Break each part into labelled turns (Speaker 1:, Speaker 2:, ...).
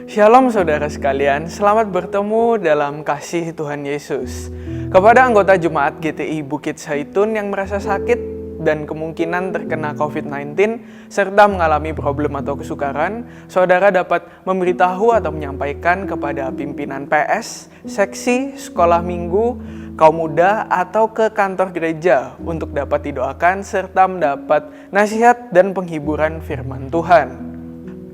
Speaker 1: Shalom saudara sekalian, selamat bertemu dalam kasih Tuhan Yesus. Kepada anggota Jemaat GTI Bukit Zaitun yang merasa sakit dan kemungkinan terkena COVID-19 serta mengalami problem atau kesukaran, saudara dapat memberitahu atau menyampaikan kepada pimpinan PS, seksi, sekolah minggu, kaum muda, atau ke kantor gereja untuk dapat didoakan serta mendapat nasihat dan penghiburan firman Tuhan.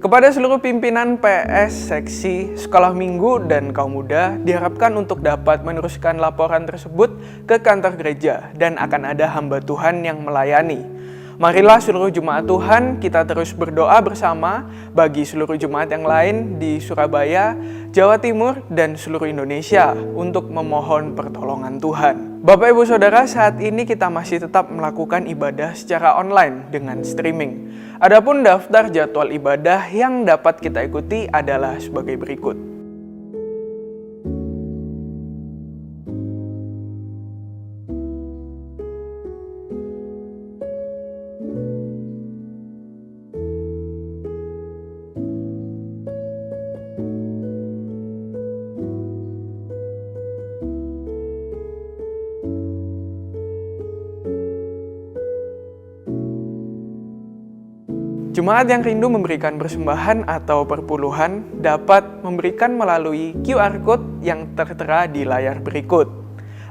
Speaker 1: Kepada seluruh pimpinan PS, seksi, sekolah minggu, dan kaum muda, diharapkan untuk dapat meneruskan laporan tersebut ke kantor gereja dan akan ada hamba Tuhan yang melayani. Marilah seluruh jemaat Tuhan kita terus berdoa bersama bagi seluruh jemaat yang lain di Surabaya, Jawa Timur, dan seluruh Indonesia untuk memohon pertolongan Tuhan. Bapak Ibu Saudara, saat ini kita masih tetap melakukan ibadah secara online dengan streaming. Adapun daftar jadwal ibadah yang dapat kita ikuti adalah sebagai berikut. Jemaat yang rindu memberikan persembahan atau perpuluhan dapat memberikan melalui QR Code yang tertera di layar berikut,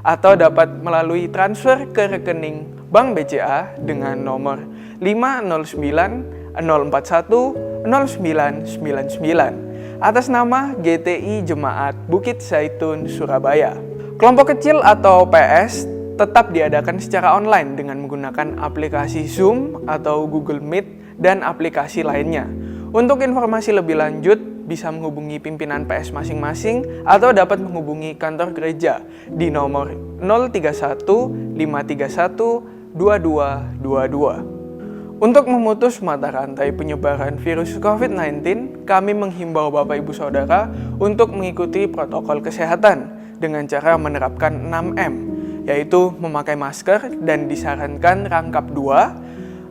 Speaker 1: atau dapat melalui transfer ke rekening Bank BCA dengan nomor 509 041 0999 atas nama GTI Jemaat Bukit Zaitun Surabaya. Kelompok kecil atau PS tetap diadakan secara online dengan menggunakan aplikasi Zoom atau Google Meet dan aplikasi lainnya. Untuk informasi lebih lanjut, bisa menghubungi pimpinan PS masing-masing atau dapat menghubungi kantor gereja di nomor 031 531 2222. Untuk memutus mata rantai penyebaran virus COVID-19, kami menghimbau Bapak Ibu Saudara untuk mengikuti protokol kesehatan dengan cara menerapkan 6M, yaitu memakai masker dan disarankan rangkap 2,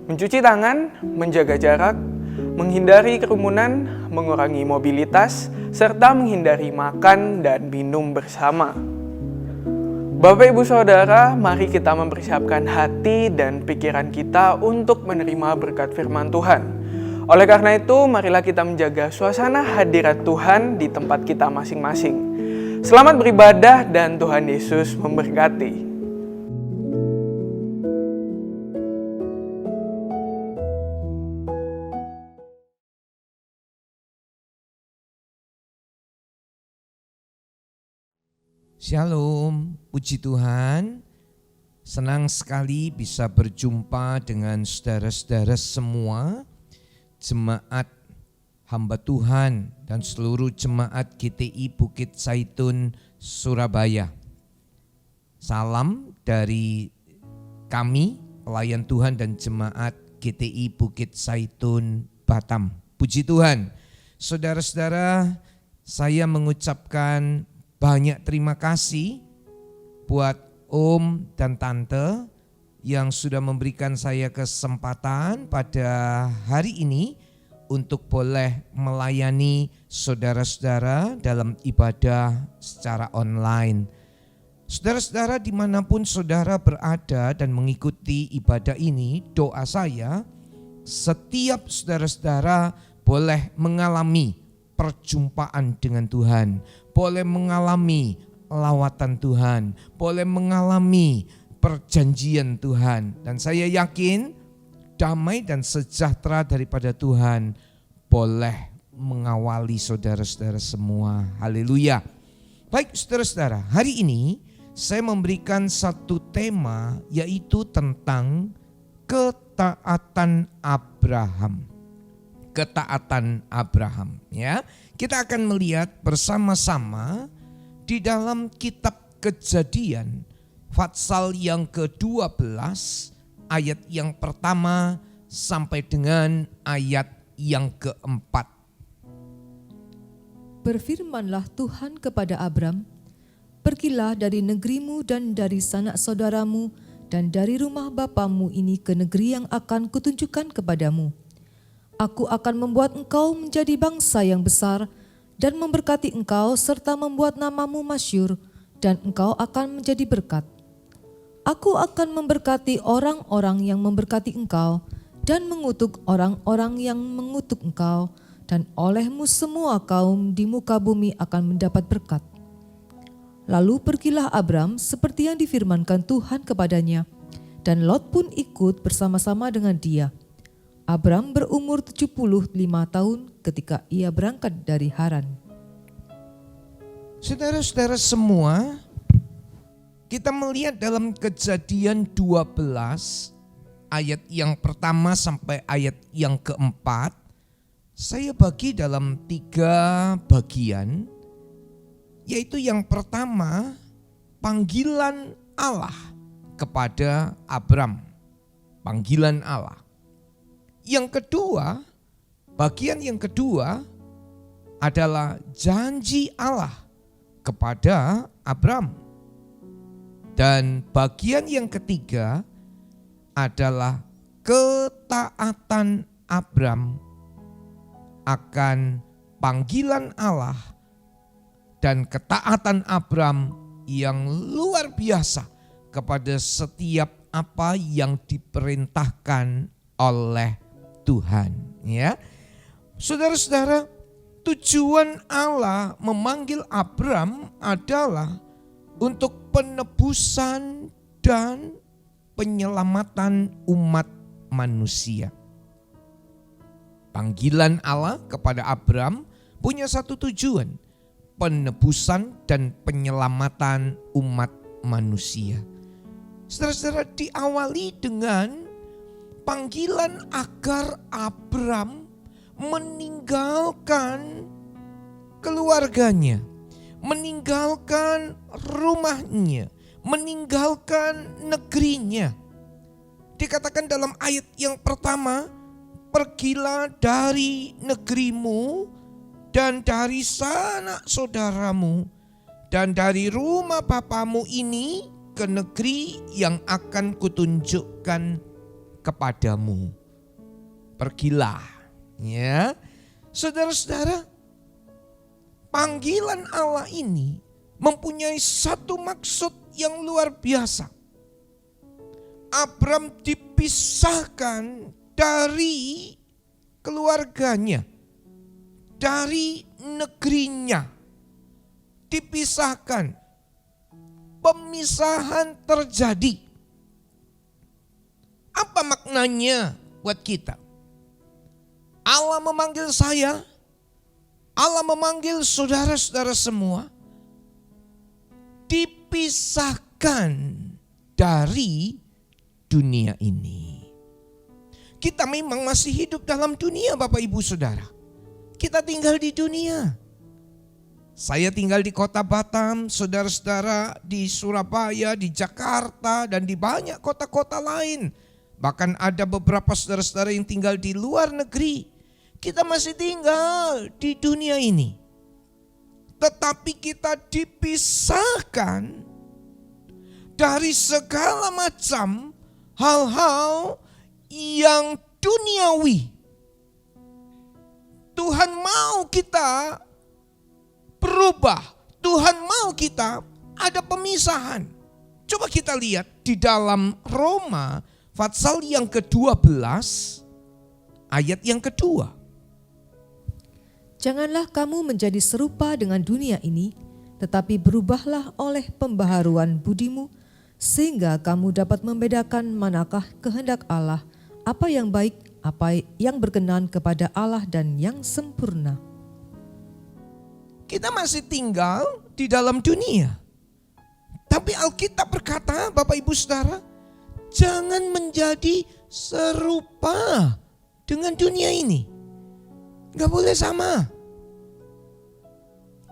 Speaker 1: mencuci tangan, menjaga jarak, menghindari kerumunan, mengurangi mobilitas, serta menghindari makan dan minum bersama. Bapak Ibu Saudara, mari kita mempersiapkan hati dan pikiran kita untuk menerima berkat firman Tuhan. Oleh karena itu, marilah kita menjaga suasana hadirat Tuhan di tempat kita masing-masing. Selamat beribadah dan Tuhan Yesus memberkati.
Speaker 2: Shalom, puji Tuhan. Senang sekali bisa berjumpa dengan saudara-saudara semua, jemaat hamba Tuhan dan seluruh jemaat GTI Bukit Zaitun Surabaya. Salam dari kami, pelayan Tuhan dan jemaat GTI Bukit Zaitun Batam. Puji Tuhan. Saudara-saudara, saya mengucapkan banyak terima kasih buat Om dan Tante yang sudah memberikan saya kesempatan pada hari ini untuk boleh melayani saudara-saudara dalam ibadah secara online. Saudara-saudara dimanapun saudara berada dan mengikuti ibadah ini, doa saya setiap saudara-saudara boleh mengalami perjumpaan dengan Tuhan, boleh mengalami lawatan Tuhan, boleh mengalami perjanjian Tuhan. Dan saya yakin damai dan sejahtera daripada Tuhan boleh mengawali saudara-saudara semua. Haleluya. Baik saudara-saudara, hari ini saya memberikan satu tema, yaitu tentang ketaatan Abraham. Ketaatan Abraham, ya. Kita akan melihat bersama-sama di dalam kitab Kejadian pasal yang ke-12 ayat yang pertama sampai dengan ayat yang ke-4.
Speaker 3: Berfirmanlah Tuhan kepada Abram, "Pergilah dari negerimu dan dari sanak saudaramu dan dari rumah bapamu ini ke negeri yang akan kutunjukkan kepadamu. Aku akan membuat engkau menjadi bangsa yang besar dan memberkati engkau serta membuat namamu masyhur, dan engkau akan menjadi berkat. Aku akan memberkati orang-orang yang memberkati engkau, dan mengutuk orang-orang yang mengutuk engkau, dan olehmu semua kaum di muka bumi akan mendapat berkat. Lalu pergilah Abram seperti yang difirmankan Tuhan kepadanya, dan Lot pun ikut bersama-sama dengan dia. Abram berumur 75 tahun ketika ia berangkat dari Haran.
Speaker 2: Saudara-saudara semua, kita melihat dalam Kejadian 12 ayat yang pertama sampai ayat yang keempat, saya bagi dalam 3 bagian, yaitu yang pertama panggilan Allah kepada Abram, panggilan Allah. Yang kedua, bagian yang kedua adalah janji Allah kepada Abram. Dan bagian yang ketiga adalah ketaatan Abram akan panggilan Allah dan ketaatan Abram yang luar biasa kepada setiap apa yang diperintahkan oleh Tuhan. Ya, saudara-saudara, tujuan Allah memanggil Abram adalah untuk penebusan dan penyelamatan umat manusia. Panggilan Allah kepada Abram punya satu tujuan, penebusan dan penyelamatan umat manusia. Saudara-saudara, diawali dengan panggilan agar Abram meninggalkan keluarganya, meninggalkan rumahnya, meninggalkan negerinya. Dikatakan dalam ayat yang pertama, pergilah dari negerimu dan dari sanak saudaramu dan dari rumah bapamu ini ke negeri yang akan kutunjukkan kepadamu. Pergilah, ya. Saudara-saudara, panggilan Allah ini mempunyai satu maksud yang luar biasa. Abram dipisahkan dari keluarganya, dari negerinya, dipisahkan. Pemisahan terjadi. Apa maknanya buat kita? Allah memanggil saya, Allah memanggil saudara-saudara semua, dipisahkan dari dunia ini. Kita memang masih hidup dalam dunia, Bapak Ibu Saudara. Kita tinggal di dunia. Saya tinggal di kota Batam, saudara-saudara di Surabaya, di Jakarta, dan di banyak kota-kota lain. Bahkan ada beberapa saudara-saudara yang tinggal di luar negeri. Kita masih tinggal di dunia ini. Tetapi kita dipisahkan dari segala macam hal-hal yang duniawi. Tuhan mau kita berubah. Tuhan mau kita ada pemisahan. Coba kita lihat di dalam Roma pasal yang ke-12 ayat yang kedua.
Speaker 3: Janganlah kamu menjadi serupa dengan dunia ini, tetapi berubahlah oleh pembaharuan budimu, sehingga kamu dapat membedakan manakah kehendak Allah, apa yang baik, apa yang berkenan kepada Allah dan yang sempurna.
Speaker 2: Kita masih tinggal di dalam dunia. Tapi Alkitab berkata, Bapak Ibu Saudara, jangan menjadi serupa dengan dunia ini. Gak boleh sama.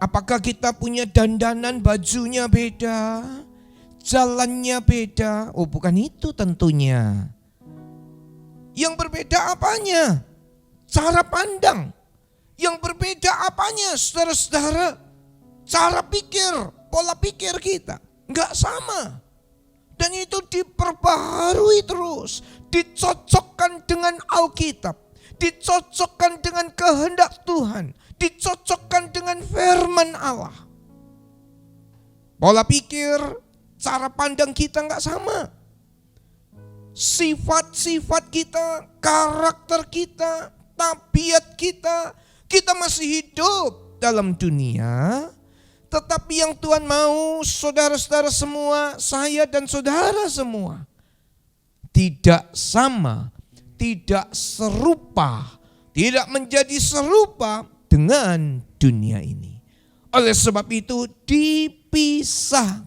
Speaker 2: Apakah kita punya dandanan, bajunya beda, jalannya beda? Oh, bukan itu tentunya. Yang berbeda apanya? Cara pandang. Yang berbeda apanya, saudara-saudara? Cara pikir, pola pikir kita nggak sama. Dan itu diperbaharui terus, dicocokkan dengan Alkitab, dicocokkan dengan kehendak Tuhan, dicocokkan dengan firman Allah. Pola pikir, cara pandang kita nggak sama. Sifat-sifat kita, karakter kita, tabiat kita, kita masih hidup dalam dunia. Tetapi yang Tuhan mau, saudara-saudara semua, saya dan saudara semua, tidak sama, tidak serupa, tidak menjadi serupa dengan dunia ini. Oleh sebab itu dipisahkan.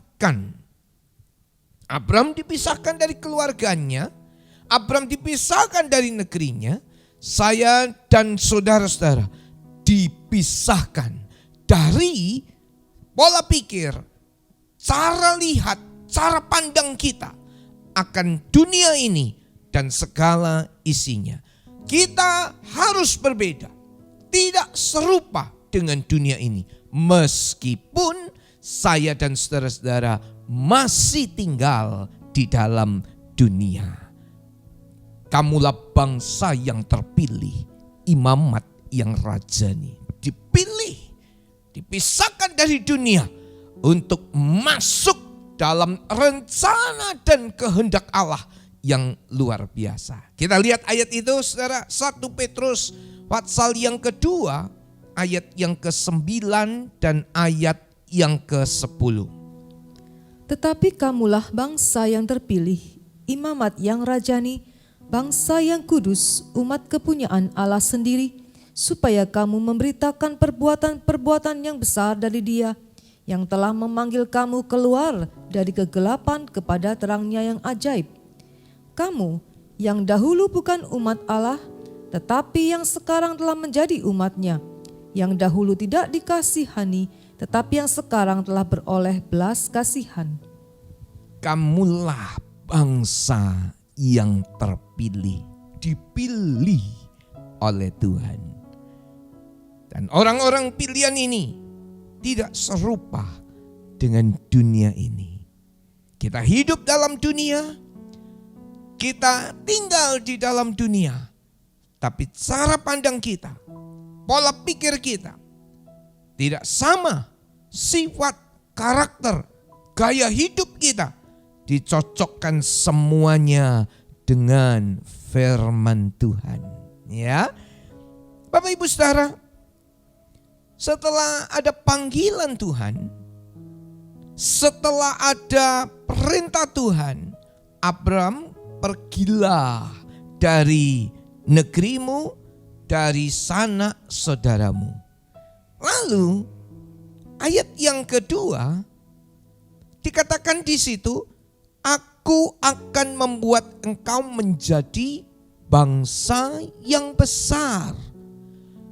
Speaker 2: Abram dipisahkan dari keluarganya, Abram dipisahkan dari negerinya, saya dan saudara-saudara dipisahkan dari pola pikir, cara lihat, cara pandang kita akan dunia ini dan segala isinya. Kita harus berbeda, tidak serupa dengan dunia ini. Meskipun saya dan saudara-saudara masih tinggal di dalam dunia. Kamulah bangsa yang terpilih, imamat yang rajani, dipilih, dipisahkan dari dunia untuk masuk dalam rencana dan kehendak Allah yang luar biasa. Kita lihat ayat itu saudara, 1 Petrus pasal yang kedua, ayat yang ke-9 dan ayat yang ke-10.
Speaker 3: Tetapi kamulah bangsa yang terpilih, imamat yang rajani, bangsa yang kudus, umat kepunyaan Allah sendiri, supaya kamu memberitakan perbuatan-perbuatan yang besar dari Dia, yang telah memanggil kamu keluar dari kegelapan kepada terangnya yang ajaib. Kamu yang dahulu bukan umat Allah, tetapi yang sekarang telah menjadi umat-Nya, yang dahulu tidak dikasihani, tetapi yang sekarang telah beroleh belas kasihan.
Speaker 2: Kamulah bangsa yang terpilih, dipilih oleh Tuhan. Dan orang-orang pilihan ini tidak serupa dengan dunia ini. Kita hidup dalam dunia, kita tinggal di dalam dunia, tapi cara pandang kita, pola pikir kita tidak sama. Sifat, karakter, gaya hidup kita dicocokkan semuanya dengan firman Tuhan. Ya, Bapak Ibu Saudara, setelah ada panggilan Tuhan, setelah ada perintah Tuhan, Abram, pergilah dari negerimu, dari sanak saudaramu. Lalu ayat yang kedua dikatakan di situ, aku akan membuat engkau menjadi bangsa yang besar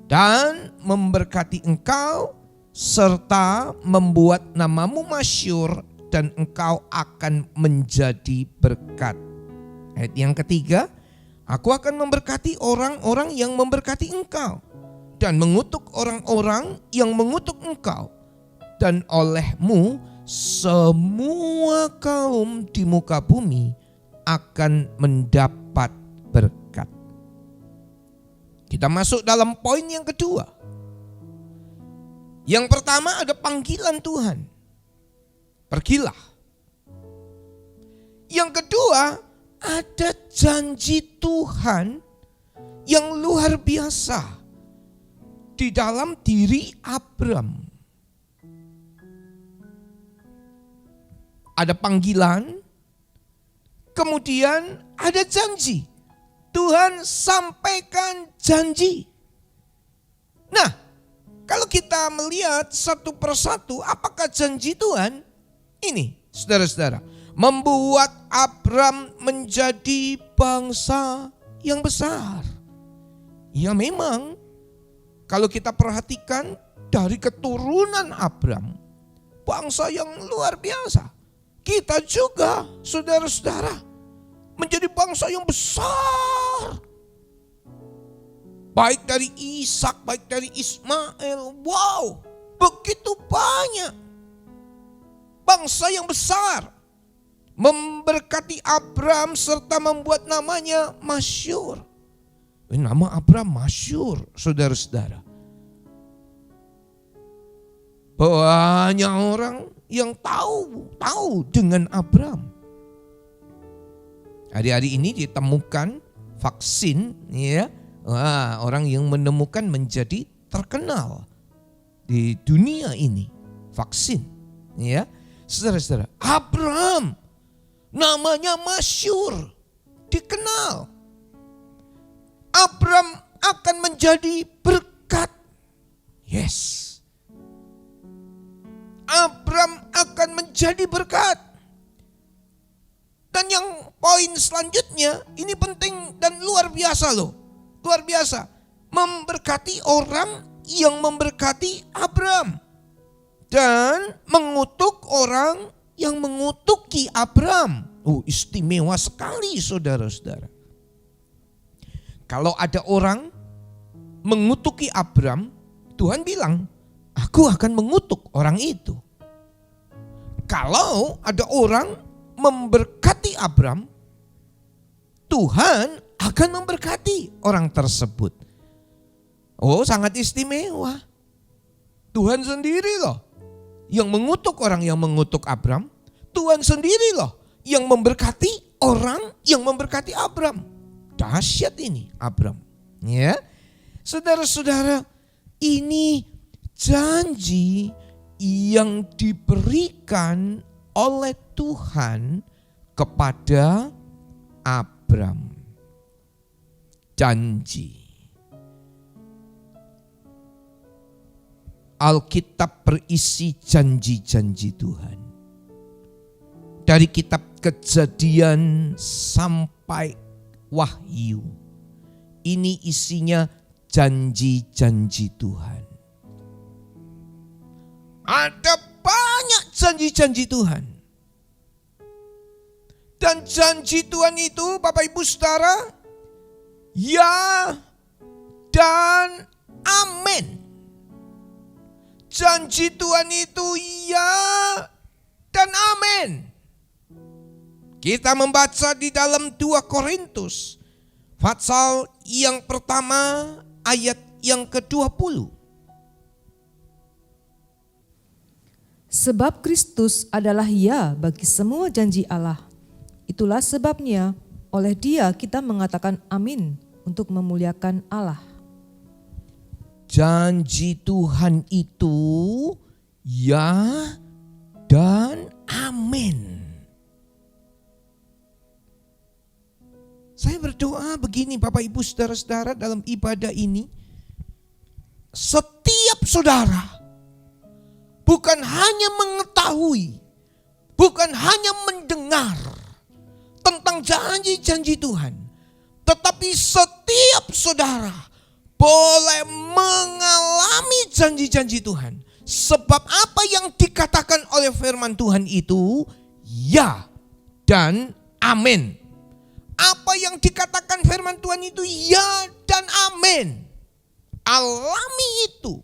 Speaker 2: dan memberkati engkau serta membuat namamu masyhur dan engkau akan menjadi berkat. Ayat yang ketiga, aku akan memberkati orang-orang yang memberkati engkau dan mengutuk orang-orang yang mengutuk engkau, dan olehmu semua kaum di muka bumi akan mendapat berkat. Kita masuk dalam poin yang kedua. Yang pertama ada panggilan Tuhan, pergilah. Yang kedua ada janji Tuhan yang luar biasa di dalam diri Abram. Ada panggilan, kemudian ada janji. Tuhan sampaikan janji. Nah, kalau kita melihat satu persatu, apakah janji Tuhan? Ini, saudara-saudara, membuat Abram menjadi bangsa yang besar. Ya memang, kalau kita perhatikan dari keturunan Abram, bangsa yang luar biasa. Kita juga, saudara-saudara, menjadi bangsa yang besar. Baik dari Ishak, baik dari Ismail. Wow, begitu banyak. Bangsa yang besar. Memberkati Abram serta membuat namanya masyhur. Nama Abram masyhur, saudara-saudara. Banyak orang yang tahu dengan Abraham. Hari-hari ini ditemukan vaksin, ya. Wah, orang yang menemukan menjadi terkenal di dunia ini. Vaksin, ya. Saudara-saudara, Abraham namanya masyhur, dikenal. Abraham akan menjadi berkat. Yes. Abraham akan menjadi berkat. Dan yang poin selanjutnya, ini penting dan luar biasa loh. Luar biasa. Memberkati orang yang memberkati Abraham. Dan mengutuk orang yang mengutuki Abraham. Istimewa sekali saudara-saudara. Kalau ada orang mengutuki Abraham, Tuhan bilang, aku akan mengutuk orang itu. Kalau ada orang memberkati Abraham, Tuhan akan memberkati orang tersebut. Sangat istimewa. Tuhan sendiri loh yang mengutuk orang yang mengutuk Abraham. Tuhan sendiri loh yang memberkati orang yang memberkati Abraham. Dahsyat ini Abraham. Ya, saudara-saudara, ini janji yang diberikan oleh Tuhan kepada Abraham. Janji. Alkitab berisi janji-janji Tuhan. Dari kitab Kejadian sampai Wahyu. Ini isinya janji-janji Tuhan. Ada banyak janji-janji Tuhan. Dan janji Tuhan itu Bapak Ibu Saudara, ya dan amin. Janji Tuhan itu ya dan amin. Kita membaca di dalam 2 Korintus pasal yang pertama ayat yang ke-20.
Speaker 3: Sebab Kristus adalah ya bagi semua janji Allah. Itulah sebabnya oleh Dia kita mengatakan amin untuk memuliakan Allah.
Speaker 2: Janji Tuhan itu ya dan amin. Saya berdoa begini Bapak Ibu Saudara-saudara dalam ibadah ini. Setiap saudara bukan hanya mengetahui, bukan hanya mendengar tentang janji-janji Tuhan, tetapi setiap saudara boleh mengalami janji-janji Tuhan. Sebab apa yang dikatakan oleh firman Tuhan itu ya dan amin. Apa yang dikatakan firman Tuhan itu ya dan amin. Alami itu.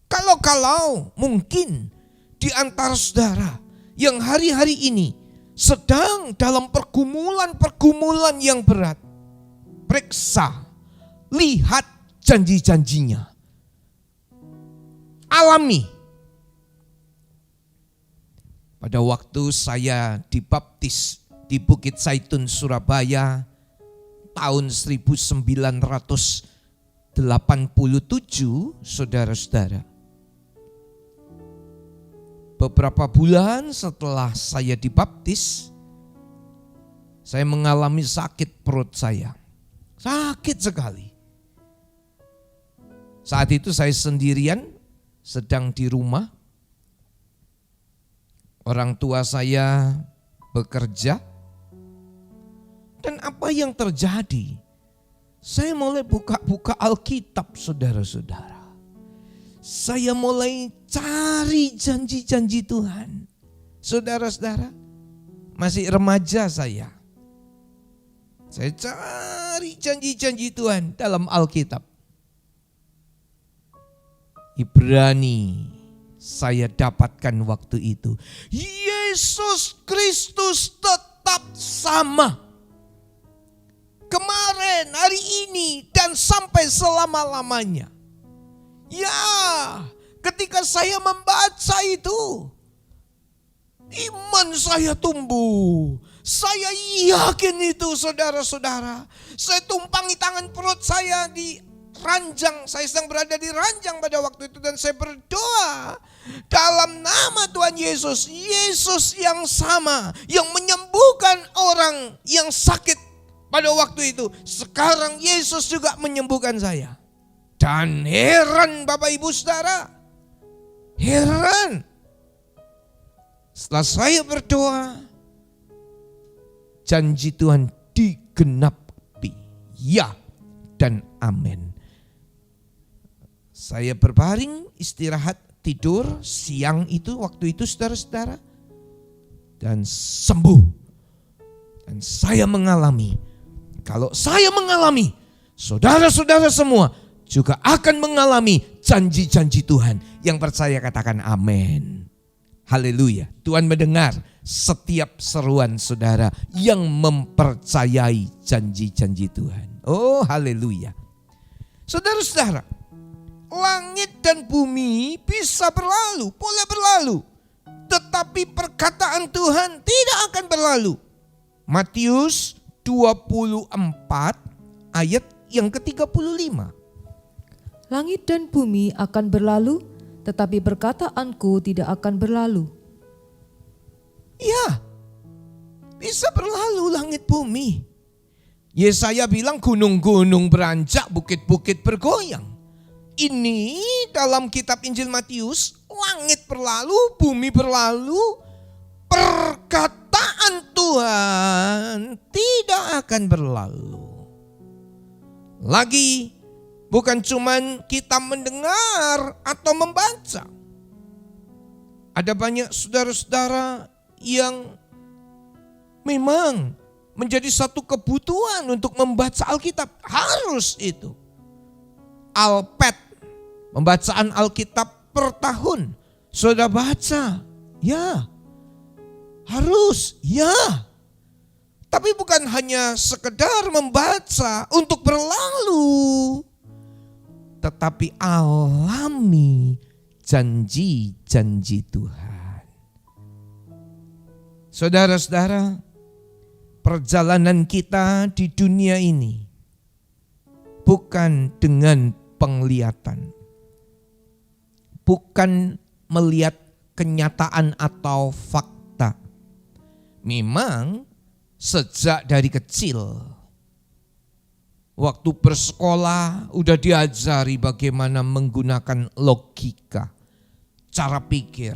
Speaker 2: Kalau mungkin di antara saudara yang hari-hari ini sedang dalam pergumulan yang berat, periksa, lihat janji-janjinya. Alami. Pada waktu saya dibaptis di Bukit Zaitun, Surabaya, tahun 1987, saudara-saudara. Beberapa bulan setelah saya dibaptis, saya mengalami sakit perut saya. Sakit sekali. Saat itu saya sendirian, sedang di rumah. Orang tua saya bekerja. Dan apa yang terjadi? Saya mulai buka-buka Alkitab, saudara-saudara. Saya mulai cari janji-janji Tuhan. Saudara-saudara, masih remaja saya. Saya cari janji-janji Tuhan dalam Alkitab. Ibrani saya dapatkan waktu itu. Yesus Kristus tetap sama. Kemarin, hari ini, dan sampai selama-lamanya. Ya, Ketika saya membaca itu, iman saya tumbuh. Saya yakin itu saudara-saudara. Saya tumpangi tangan perut saya di ranjang. Saya sedang berada di ranjang pada waktu itu. Dan saya berdoa dalam nama Tuhan Yesus. Yesus yang sama. Yang menyembuhkan orang yang sakit pada waktu itu. Sekarang Yesus juga menyembuhkan saya. Dan heran Bapak Ibu Saudara. Heran. Setelah saya berdoa, janji Tuhan digenapi. Ya dan amin. Saya berbaring, istirahat, tidur siang itu, waktu itu saudara-saudara. Dan sembuh. Dan saya mengalami. Kalau saya mengalami, saudara-saudara semua juga akan mengalami janji-janji Tuhan. Yang percaya katakan amin. Haleluya. Tuhan mendengar setiap seruan saudara yang mempercayai janji-janji Tuhan. Oh haleluya. Saudara-saudara, langit dan bumi bisa berlalu, boleh berlalu. Tetapi perkataan Tuhan tidak akan berlalu. Matius 24 ayat yang ke-35.
Speaker 3: Langit dan bumi akan berlalu, tetapi perkataanku tidak akan berlalu.
Speaker 2: Ya, bisa berlalu langit bumi. Yesaya bilang gunung-gunung beranjak, bukit-bukit bergoyang. Ini dalam kitab Injil Matius, langit berlalu, bumi berlalu, perkataan Tuhan tidak akan berlalu. Lagi, bukan cuman kita mendengar atau membaca. Ada banyak saudara-saudara yang memang menjadi satu kebutuhan untuk membaca Alkitab. Harus itu. Alpet, pembacaan Alkitab per tahun. Saudara baca, ya. Harus, ya. Tapi bukan hanya sekedar membaca untuk berlalu. Tetapi alami janji-janji Tuhan. Saudara-saudara, perjalanan kita di dunia ini bukan dengan penglihatan. Bukan melihat kenyataan atau fakta. Memang sejak dari kecil, waktu bersekolah udah diajari bagaimana menggunakan logika, cara pikir,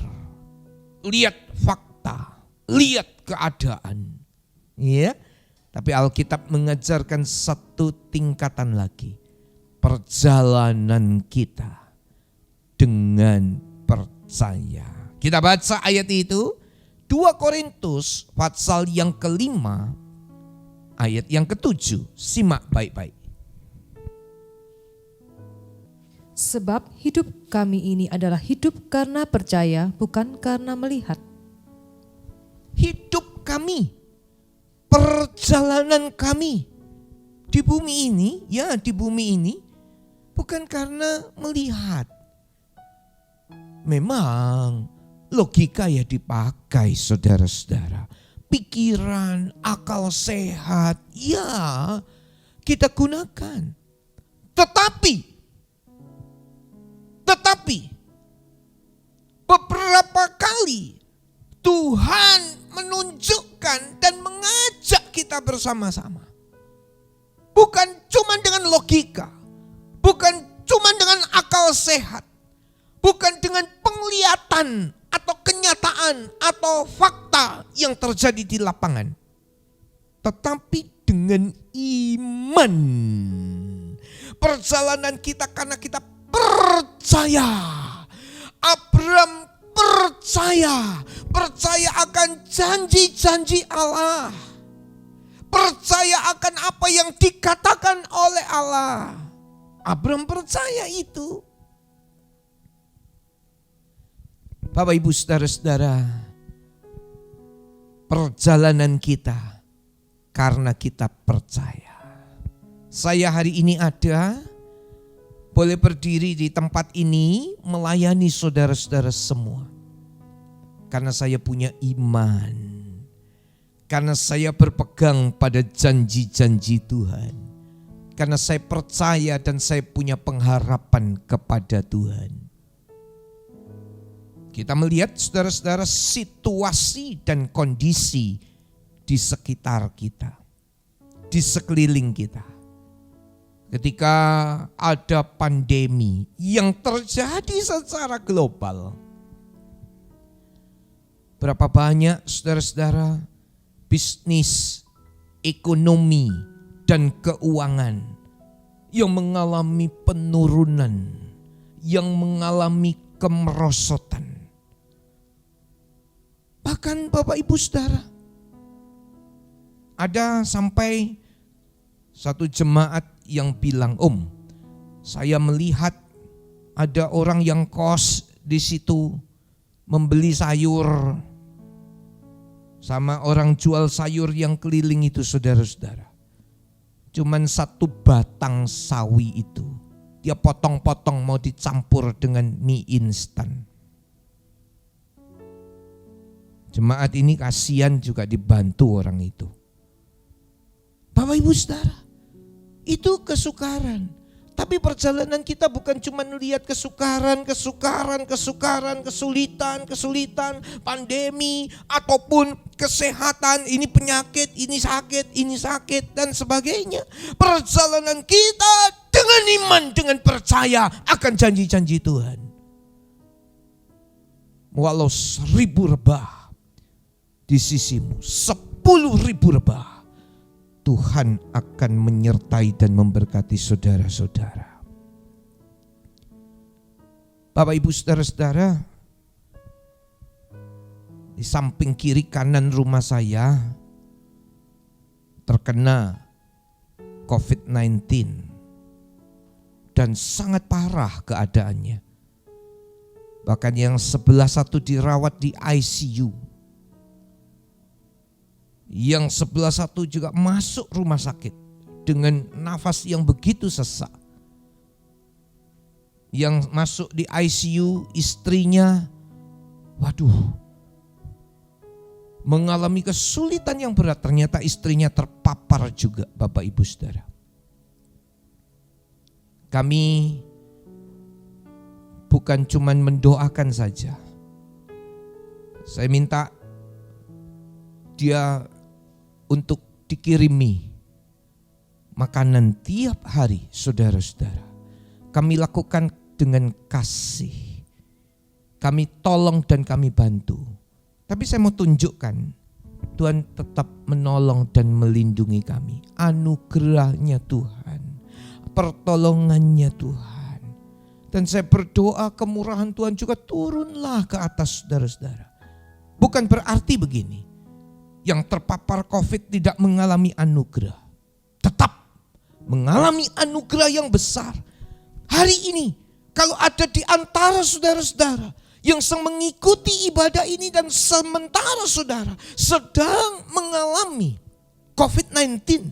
Speaker 2: lihat fakta, lihat keadaan. Ya, tapi Alkitab mengajarkan satu tingkatan lagi. Perjalanan kita dengan percaya. Kita baca ayat itu, 2 Korintus pasal yang ke-5 ayat yang ke-7. Simak baik-baik.
Speaker 3: Sebab hidup kami ini adalah hidup karena percaya, bukan karena melihat.
Speaker 2: Hidup kami, perjalanan kami di bumi ini, ya di bumi ini, bukan karena melihat. Memang logika ya dipakai saudara-saudara. Pikiran, akal sehat, ya kita gunakan. Tetapi beberapa kali Tuhan menunjukkan dan mengajak kita bersama-sama. Bukan cuma dengan logika, bukan cuma dengan akal sehat, bukan dengan penglihatan atau kenyataan atau fakta yang terjadi di lapangan. Tetapi dengan iman. Perjalanan kita karena kita percaya. Abraham percaya akan janji-janji Allah. Percaya akan apa yang dikatakan oleh Allah. Abraham percaya itu. Bapak Ibu saudara-saudara, perjalanan kita karena kita percaya. Saya hari ini ada boleh berdiri di tempat ini melayani saudara-saudara semua. Karena saya punya iman. Karena saya berpegang pada janji-janji Tuhan. Karena saya percaya dan saya punya pengharapan kepada Tuhan. Kita melihat saudara-saudara situasi dan kondisi di sekitar kita, di sekeliling kita. Ketika ada pandemi yang terjadi secara global, berapa banyak saudara-saudara bisnis, ekonomi, dan keuangan yang mengalami penurunan, yang mengalami kemerosotan. Bahkan Bapak Ibu Saudara, ada sampai satu jemaat yang bilang, "Om, saya melihat ada orang yang kos di situ membeli sayur sama orang jual sayur yang keliling itu, saudara-saudara. Cuman satu batang sawi itu dia potong-potong mau dicampur dengan mie instan." Jemaat ini kasihan juga dibantu orang itu. Bapak Ibu Saudara, itu kesukaran. Tapi perjalanan kita bukan cuma melihat kesukaran, kesulitan, pandemi, ataupun kesehatan, ini penyakit, ini sakit, dan sebagainya. Perjalanan kita dengan iman, dengan percaya akan janji-janji Tuhan. Walau 1000 rebah di sisimu, 10.000 rebah, Tuhan akan menyertai dan memberkati saudara-saudara. Bapak Ibu saudara-saudara, di samping kiri kanan rumah saya terkena COVID-19 dan sangat parah keadaannya. Bahkan yang sebelah satu dirawat di ICU. Yang sebelah satu juga masuk rumah sakit dengan nafas yang begitu sesak. Yang masuk di ICU istrinya, mengalami kesulitan yang berat. Ternyata istrinya terpapar juga, Bapak Ibu Saudara. Kami bukan cuma mendoakan saja. Saya minta dia untuk dikirimi makanan tiap hari, saudara-saudara. Kami lakukan dengan kasih. Kami tolong dan kami bantu. Tapi saya mau tunjukkan, Tuhan tetap menolong dan melindungi kami. Anugerahnya Tuhan, pertolongannya Tuhan. Dan saya berdoa kemurahan Tuhan juga turunlah ke atas saudara-saudara. Bukan berarti begini, yang terpapar COVID tidak mengalami anugerah. Tetap mengalami anugerah yang besar. Hari ini kalau ada di antara saudara-saudara yang sedang mengikuti ibadah ini dan sementara saudara sedang mengalami COVID-19,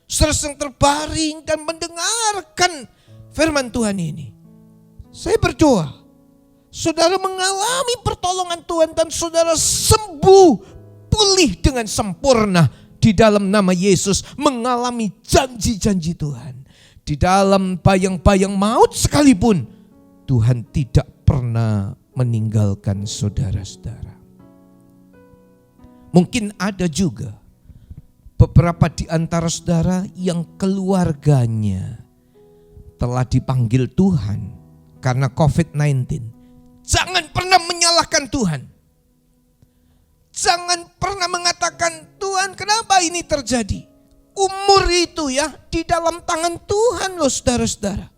Speaker 2: sedang terbaring dan mendengarkan firman Tuhan ini, saya berdoa saudara mengalami pertolongan Tuhan dan saudara sembuh, pulih dengan sempurna di dalam nama Yesus, mengalami janji-janji Tuhan. Di dalam bayang-bayang maut sekalipun, Tuhan tidak pernah meninggalkan saudara-saudara. Mungkin ada juga beberapa di antara saudara yang keluarganya telah dipanggil Tuhan karena COVID-19. Jangan pernah menyalahkan Tuhan. Jangan pernah mengatakan, Tuhan kenapa ini terjadi? Umur itu ya di dalam tangan Tuhan loh saudara-saudara.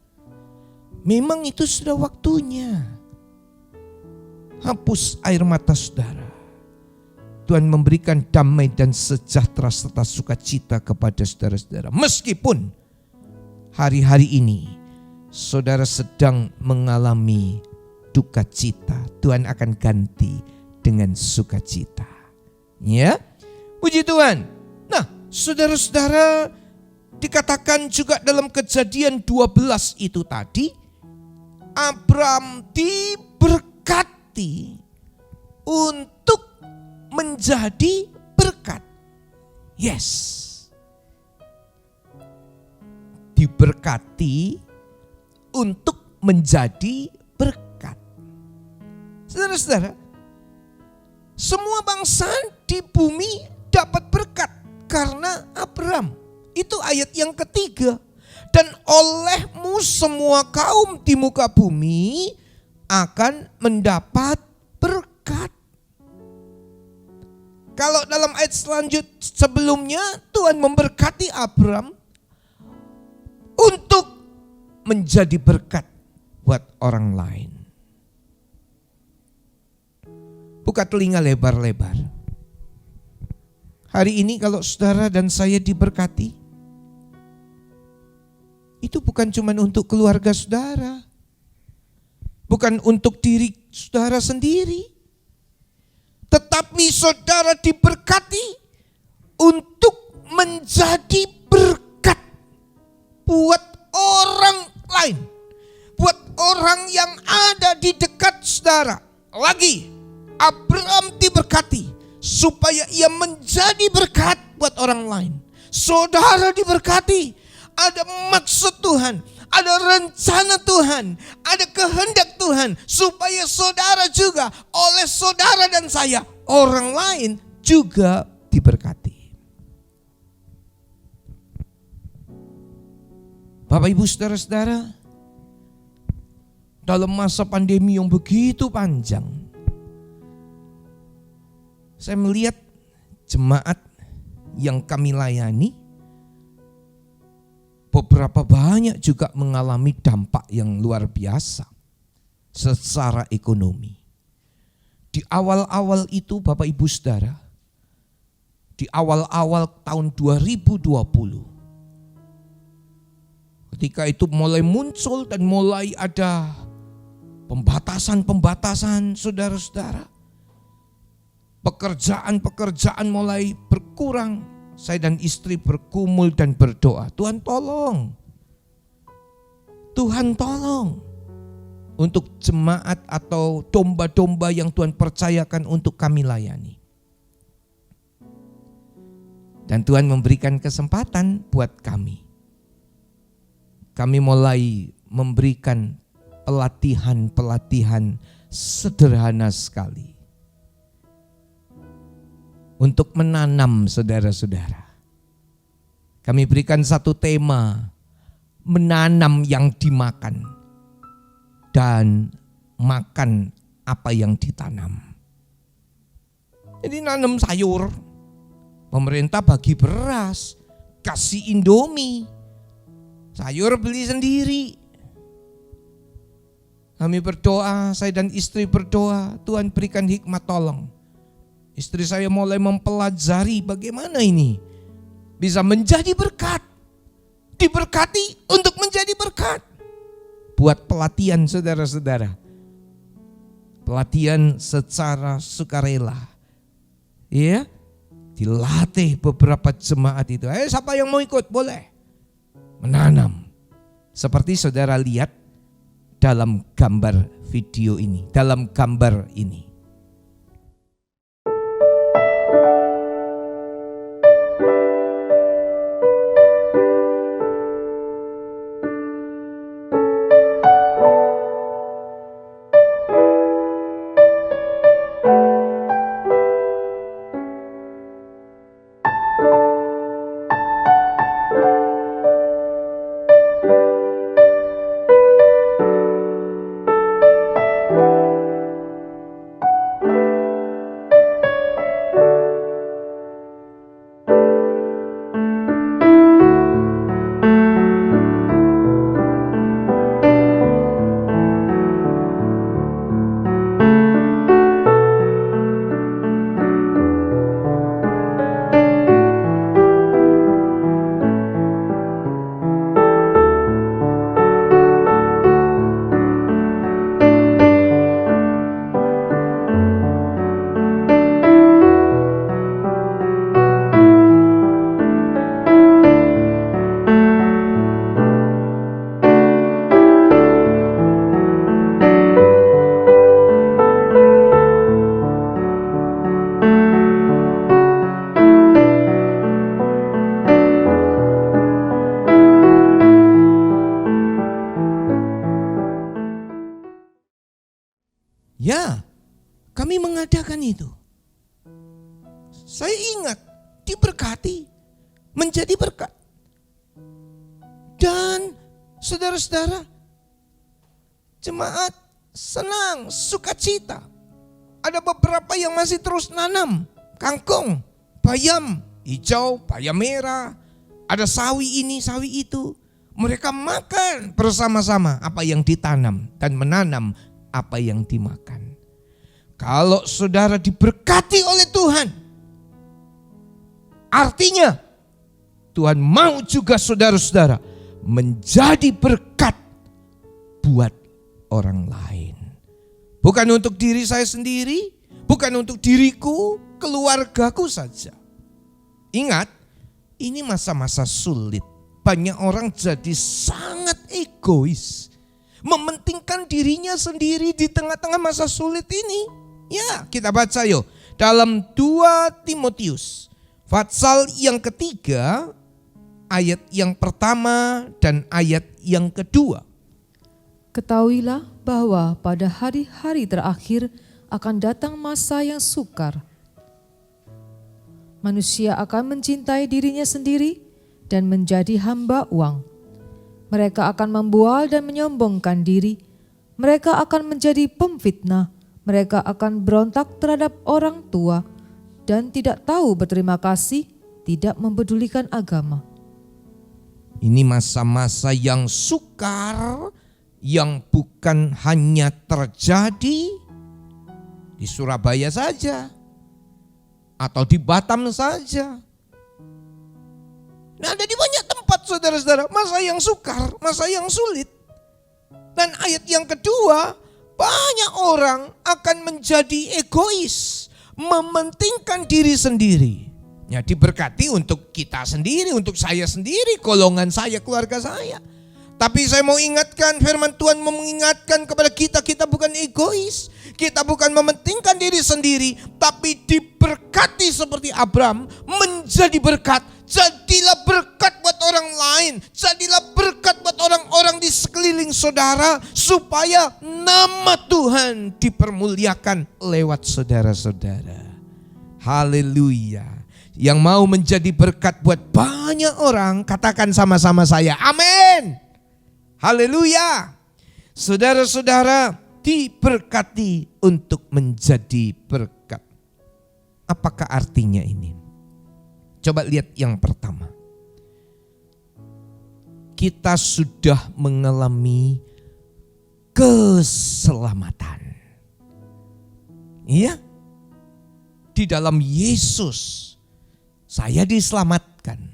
Speaker 2: Memang itu sudah waktunya. Hapus air mata saudara. Tuhan memberikan damai dan sejahtera serta sukacita kepada saudara-saudara. Meskipun hari-hari ini saudara sedang mengalami duka cita, Tuhan akan ganti dengan sukacita. Ya, puji Tuhan. Nah, saudara-saudara, dikatakan juga dalam Kejadian 12 itu tadi, Abram diberkati untuk menjadi berkat. Yes. Diberkati untuk menjadi berkat. Saudara-saudara, semua bangsa di bumi dapat berkat karena Abram. Itu ayat yang ketiga. Dan olehmu semua kaum di muka bumi akan mendapat berkat. Kalau dalam ayat sebelumnya Tuhan memberkati Abram untuk menjadi berkat buat orang lain. Buka telinga lebar-lebar. Hari ini kalau saudara dan saya diberkati, itu bukan cuma untuk keluarga saudara, bukan untuk diri saudara sendiri, tetapi saudara diberkati untuk menjadi berkat buat orang lain, buat orang yang ada di dekat saudara. Lagi, Abraham diberkati supaya ia menjadi berkat buat orang lain. Saudara diberkati, ada maksud Tuhan, ada rencana Tuhan, ada kehendak Tuhan supaya saudara juga, oleh saudara dan saya, orang lain juga diberkati. Bapak Ibu saudara-saudara, dalam masa pandemi yang begitu panjang, saya melihat jemaat yang kami layani beberapa banyak juga mengalami dampak yang luar biasa secara ekonomi. Di awal-awal itu Bapak Ibu Saudara, di awal-awal tahun 2020, ketika itu mulai muncul dan mulai ada pembatasan-pembatasan saudara-saudara, pekerjaan-pekerjaan mulai berkurang. Saya dan istri bergumul dan berdoa, Tuhan tolong untuk jemaat atau domba-domba yang Tuhan percayakan untuk kami layani. Dan Tuhan memberikan kesempatan buat kami. Kami mulai memberikan pelatihan-pelatihan sederhana sekali untuk menanam saudara-saudara. Kami berikan satu tema, menanam yang dimakan dan makan apa yang ditanam. Jadi nanam sayur, pemerintah bagi beras, kasih Indomie, sayur beli sendiri. Kami berdoa, saya dan istri berdoa, Tuhan berikan hikmat tolong. Istri saya mulai mempelajari bagaimana ini bisa menjadi berkat. Diberkati untuk menjadi berkat. Buat pelatihan saudara-saudara. Pelatihan secara sukarela. Ya, dilatih beberapa jemaat itu. Siapa yang mau ikut? Boleh. Menanam. Seperti saudara lihat dalam gambar video ini. Dalam gambar ini. mengadakan itu. Saya ingat, diberkati, menjadi berkat. Dan saudara-saudara, jemaat senang, sukacita. Ada beberapa yang masih terus nanam kangkung, bayam hijau, bayam merah. Ada sawi ini, sawi itu. Mereka makan bersama-sama apa yang ditanam dan menanam apa yang dimakan. Kalau saudara diberkati oleh Tuhan, artinya Tuhan mau juga saudara-saudara menjadi berkat buat orang lain. Bukan untuk diri saya sendiri, bukan untuk diriku, keluargaku saja. Ingat, ini masa-masa sulit. Banyak orang jadi sangat egois, mementingkan dirinya sendiri di tengah-tengah masa sulit ini. Ya, kita baca yuk. Dalam 2 Timotius, pasal yang ketiga, ayat yang pertama dan ayat yang kedua.
Speaker 3: Ketahuilah bahwa pada hari-hari terakhir akan datang masa yang sukar. Manusia akan mencintai dirinya sendiri dan menjadi hamba uang. Mereka akan membual dan menyombongkan diri. Mereka akan menjadi pemfitnah. Mereka akan berontak terhadap orang tua dan tidak tahu berterima kasih, tidak mempedulikan agama.
Speaker 2: Ini masa-masa yang sukar, yang bukan hanya terjadi di Surabaya saja atau di Batam saja. Nah, ada di banyak tempat saudara-saudara, masa yang sukar, masa yang sulit. Dan ayat yang kedua, banyak orang akan menjadi egois, mementingkan diri sendiri. Ya, diberkati untuk kita sendiri, untuk saya sendiri, golongan saya, keluarga saya. Tapi saya mau ingatkan, firman Tuhan mengingatkan kepada kita, kita bukan egois. Kita bukan mementingkan diri sendiri, tapi diberkati seperti Abraham, menjadi berkat. Jadilah berkat buat orang lain, jadilah berkat buat orang-orang di sekeliling saudara, supaya nama Tuhan dipermuliakan lewat saudara-saudara. Haleluya. Yang mau menjadi berkat buat banyak orang, katakan sama-sama saya, amin. Haleluya. Saudara-saudara diberkati untuk menjadi berkat. Apakah artinya ini? Coba lihat yang pertama. Kita sudah mengalami keselamatan. Iya? Di dalam Yesus saya diselamatkan.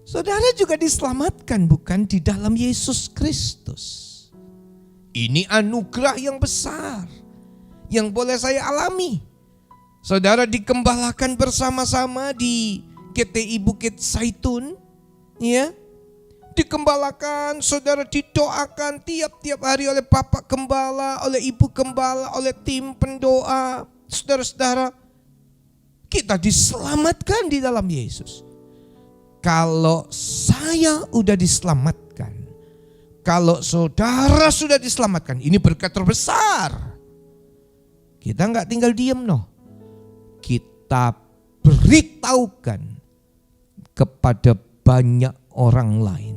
Speaker 2: Saudara juga diselamatkan, bukan, di dalam Yesus Kristus. Ini anugerah yang besar yang boleh saya alami. Saudara dikembalakan bersama-sama di GTI Bukit Zaitun, ya. Dikembalakan, saudara didoakan tiap-tiap hari oleh Bapak Gembala, oleh Ibu Gembala, oleh tim pendoa. Saudara-saudara, kita diselamatkan di dalam Yesus. Kalau saya udah diselamatkan, kalau saudara sudah diselamatkan, ini berkat terbesar. Kita nggak tinggal diem Kita beritahukan kepada banyak orang lain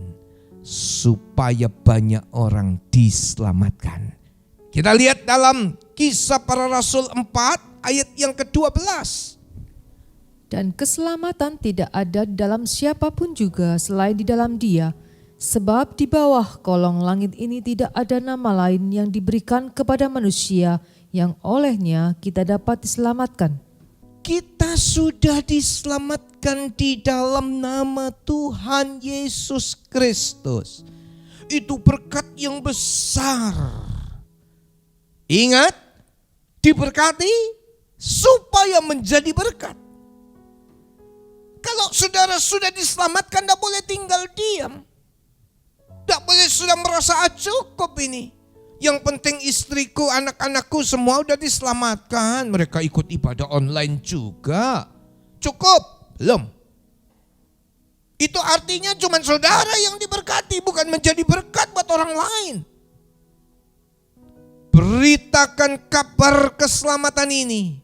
Speaker 2: supaya banyak orang diselamatkan. Kita lihat dalam Kisah Para Rasul 4 ayat yang ke-12.
Speaker 3: Dan keselamatan tidak ada di dalam siapapun juga selain di dalam Dia, sebab di bawah kolong langit ini tidak ada nama lain yang diberikan kepada manusia yang olehnya kita dapat diselamatkan.
Speaker 2: Kita sudah diselamatkan di dalam nama Tuhan Yesus Kristus. Itu berkat yang besar. Ingat, diberkati supaya menjadi berkat. Kalau saudara sudah diselamatkan, tidak boleh tinggal diam. Tidak boleh sudah merasa cukup ini. Yang penting istriku, anak-anakku semua udah diselamatkan. Mereka ikut ibadah online juga. Cukup? Belum. Itu artinya cuma saudara yang diberkati, bukan menjadi berkat buat orang lain. beritakan kabar keselamatan ini.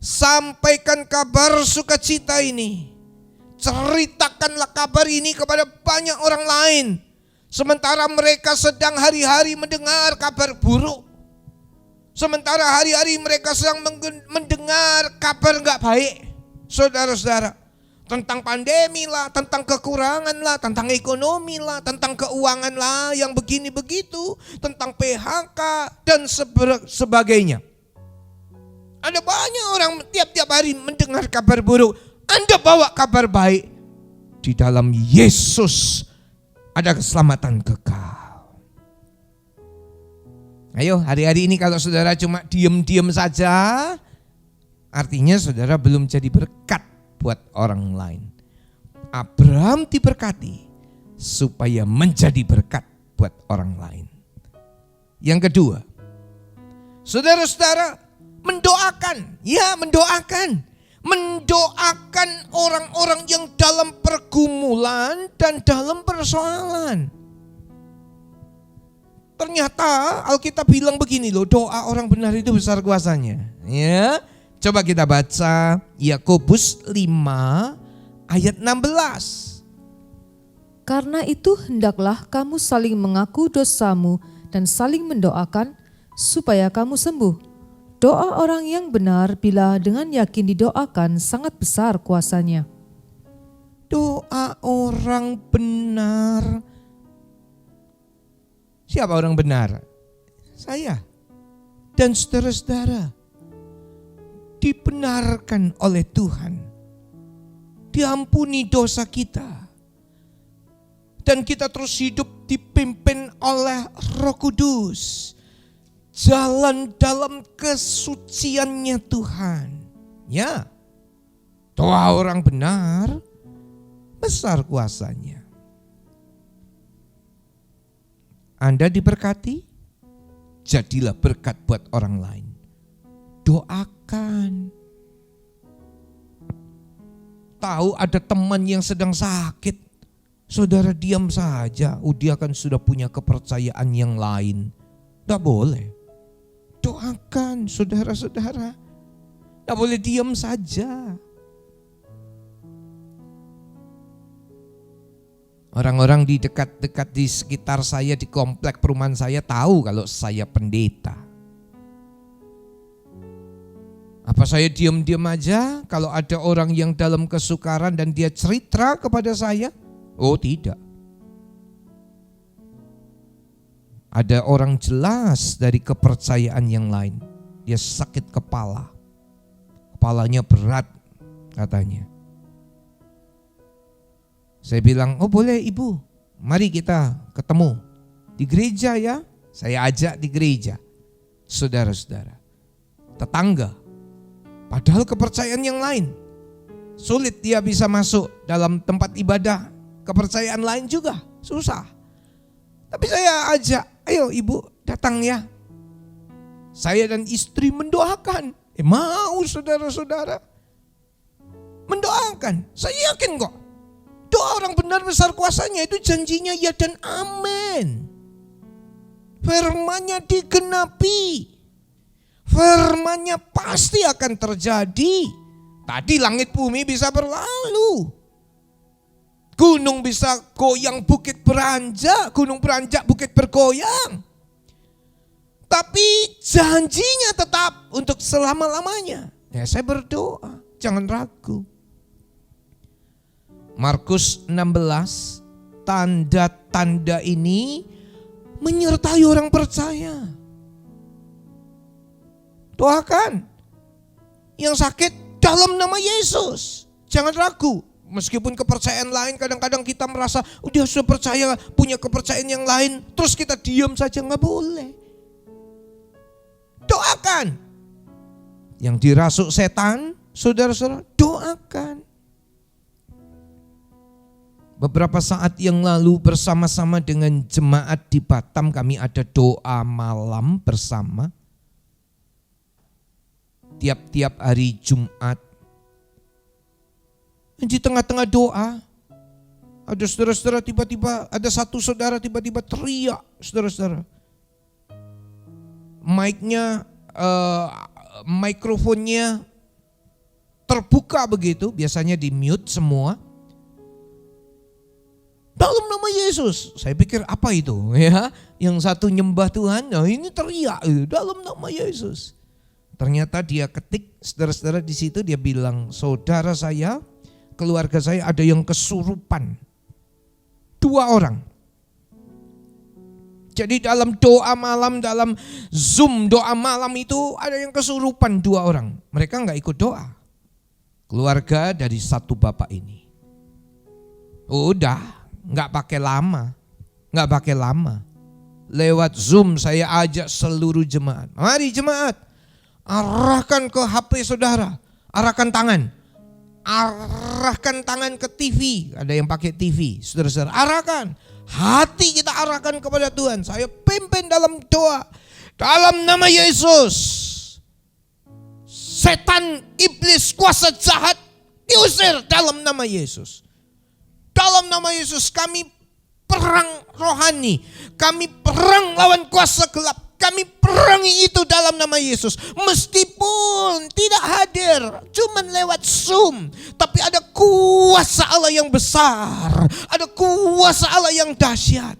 Speaker 2: Sampaikan kabar sukacita ini. Ceritakanlah kabar ini kepada banyak orang lain. Sementara mereka sedang hari-hari mendengar kabar buruk. Sementara hari-hari mereka sedang mendengar kabar enggak baik. Saudara-saudara, tentang pandemi lah, tentang kekurangan lah, tentang ekonomi lah, tentang keuangan lah yang begini begitu, tentang PHK dan sebagainya. Ada banyak orang tiap-tiap hari mendengar kabar buruk. Anda bawa kabar baik. Di dalam Yesus ada keselamatan kekal. Ayo, hari-hari ini kalau saudara cuma diam-diam saja, artinya saudara belum jadi berkat buat orang lain. Abraham diberkati supaya menjadi berkat buat orang lain. Yang kedua, saudara-saudara mendoakan, mendoakan orang-orang yang dalam pergumulan dan dalam persoalan. Ternyata Alkitab bilang begini loh, doa orang benar itu besar kuasanya. Ya, coba kita baca Yakobus 5 ayat 16.
Speaker 3: Karena itu hendaklah kamu saling mengaku dosamu dan saling mendoakan supaya kamu sembuh. Doa orang yang benar bila dengan yakin didoakan sangat besar kuasanya.
Speaker 2: Doa orang benar. Siapa orang benar? Saya dan saudara-saudara. Dibenarkan oleh Tuhan. Diampuni dosa kita. Dan kita terus hidup dipimpin oleh Roh Kudus. Jalan dalam kesuciannya Tuhan. Ya, doa orang benar besar kuasanya. Anda diberkati, jadilah berkat buat orang lain. Doakan. Tahu ada teman yang sedang sakit, saudara diam saja, dia kan sudah punya kepercayaan yang lain. Tidak boleh. Doakan saudara-saudara. Tidak boleh diam saja. Orang-orang di dekat-dekat di sekitar saya, di komplek perumahan saya tahu kalau saya pendeta. Apa saya diam-diam aja kalau ada orang yang dalam kesukaran dan dia cerita kepada saya? Oh tidak. Ada orang jelas dari kepercayaan yang lain. Dia sakit kepala. Kepalanya berat katanya. Saya bilang, oh boleh ibu, mari kita ketemu di gereja ya. Saya ajak di gereja. Saudara-saudara, tetangga. Padahal kepercayaan yang lain. Sulit dia bisa masuk dalam tempat ibadah. Kepercayaan lain juga susah. Tapi saya ajak, ayo ibu datang ya. Saya dan istri mendoakan. Mau saudara-saudara. Mendoakan, saya yakin kok. Doa orang benar besar kuasanya, itu janjinya ya dan amin. Firman-Nya digenapi. Firman-Nya pasti akan terjadi. Tadi langit bumi bisa berlalu. Gunung bisa goyang, bukit beranjak, gunung beranjak, bukit bergoyang. Tapi janjinya tetap untuk selama-lamanya. Ya saya berdoa, jangan ragu. Markus 16, tanda-tanda ini menyertai orang percaya. Doakan yang sakit dalam nama Yesus. Jangan ragu. Meskipun kepercayaan lain kadang-kadang kita merasa dia sudah percaya, punya kepercayaan yang lain, terus kita diam saja, nggak boleh. Doakan. Yang dirasuk setan, saudara-saudara, doakan. Beberapa saat yang lalu bersama-sama dengan jemaat di Batam kami ada doa malam bersama. Tiap-tiap hari Jumat. Di tengah-tengah doa, ada saudara-saudara tiba-tiba, ada satu saudara tiba-tiba teriak, saudara-saudara. mic-nya, mikrofonnya terbuka begitu, biasanya di mute semua. Dalam nama Yesus. Saya pikir apa itu ya? Yang satu nyembah Tuhan, nah ini teriak dalam nama Yesus. Ternyata dia ketik, saudara-saudara, di situ dia bilang, saudara saya, keluarga saya ada yang kesurupan. 2 orang. Jadi dalam doa malam, dalam Zoom doa malam itu ada yang kesurupan 2 orang. Mereka enggak ikut doa. Keluarga dari satu bapak ini. Udah, enggak pakai lama. Lewat Zoom saya ajak seluruh jemaat. Mari jemaat, arahkan ke HP saudara, arahkan tangan ke TV. Ada yang pakai TV, saudara-saudara, arahkan. Hati kita arahkan kepada Tuhan. Saya pimpin dalam doa. Dalam nama Yesus, setan, iblis, kuasa jahat diusir dalam nama Yesus. Dalam nama Yesus kami perang rohani. Kami perang lawan kuasa gelap. Kami perangi itu dalam nama Yesus. Meskipun tidak hadir, cuman lewat Zoom, tapi ada kuasa Allah yang besar, ada kuasa Allah yang dahsyat.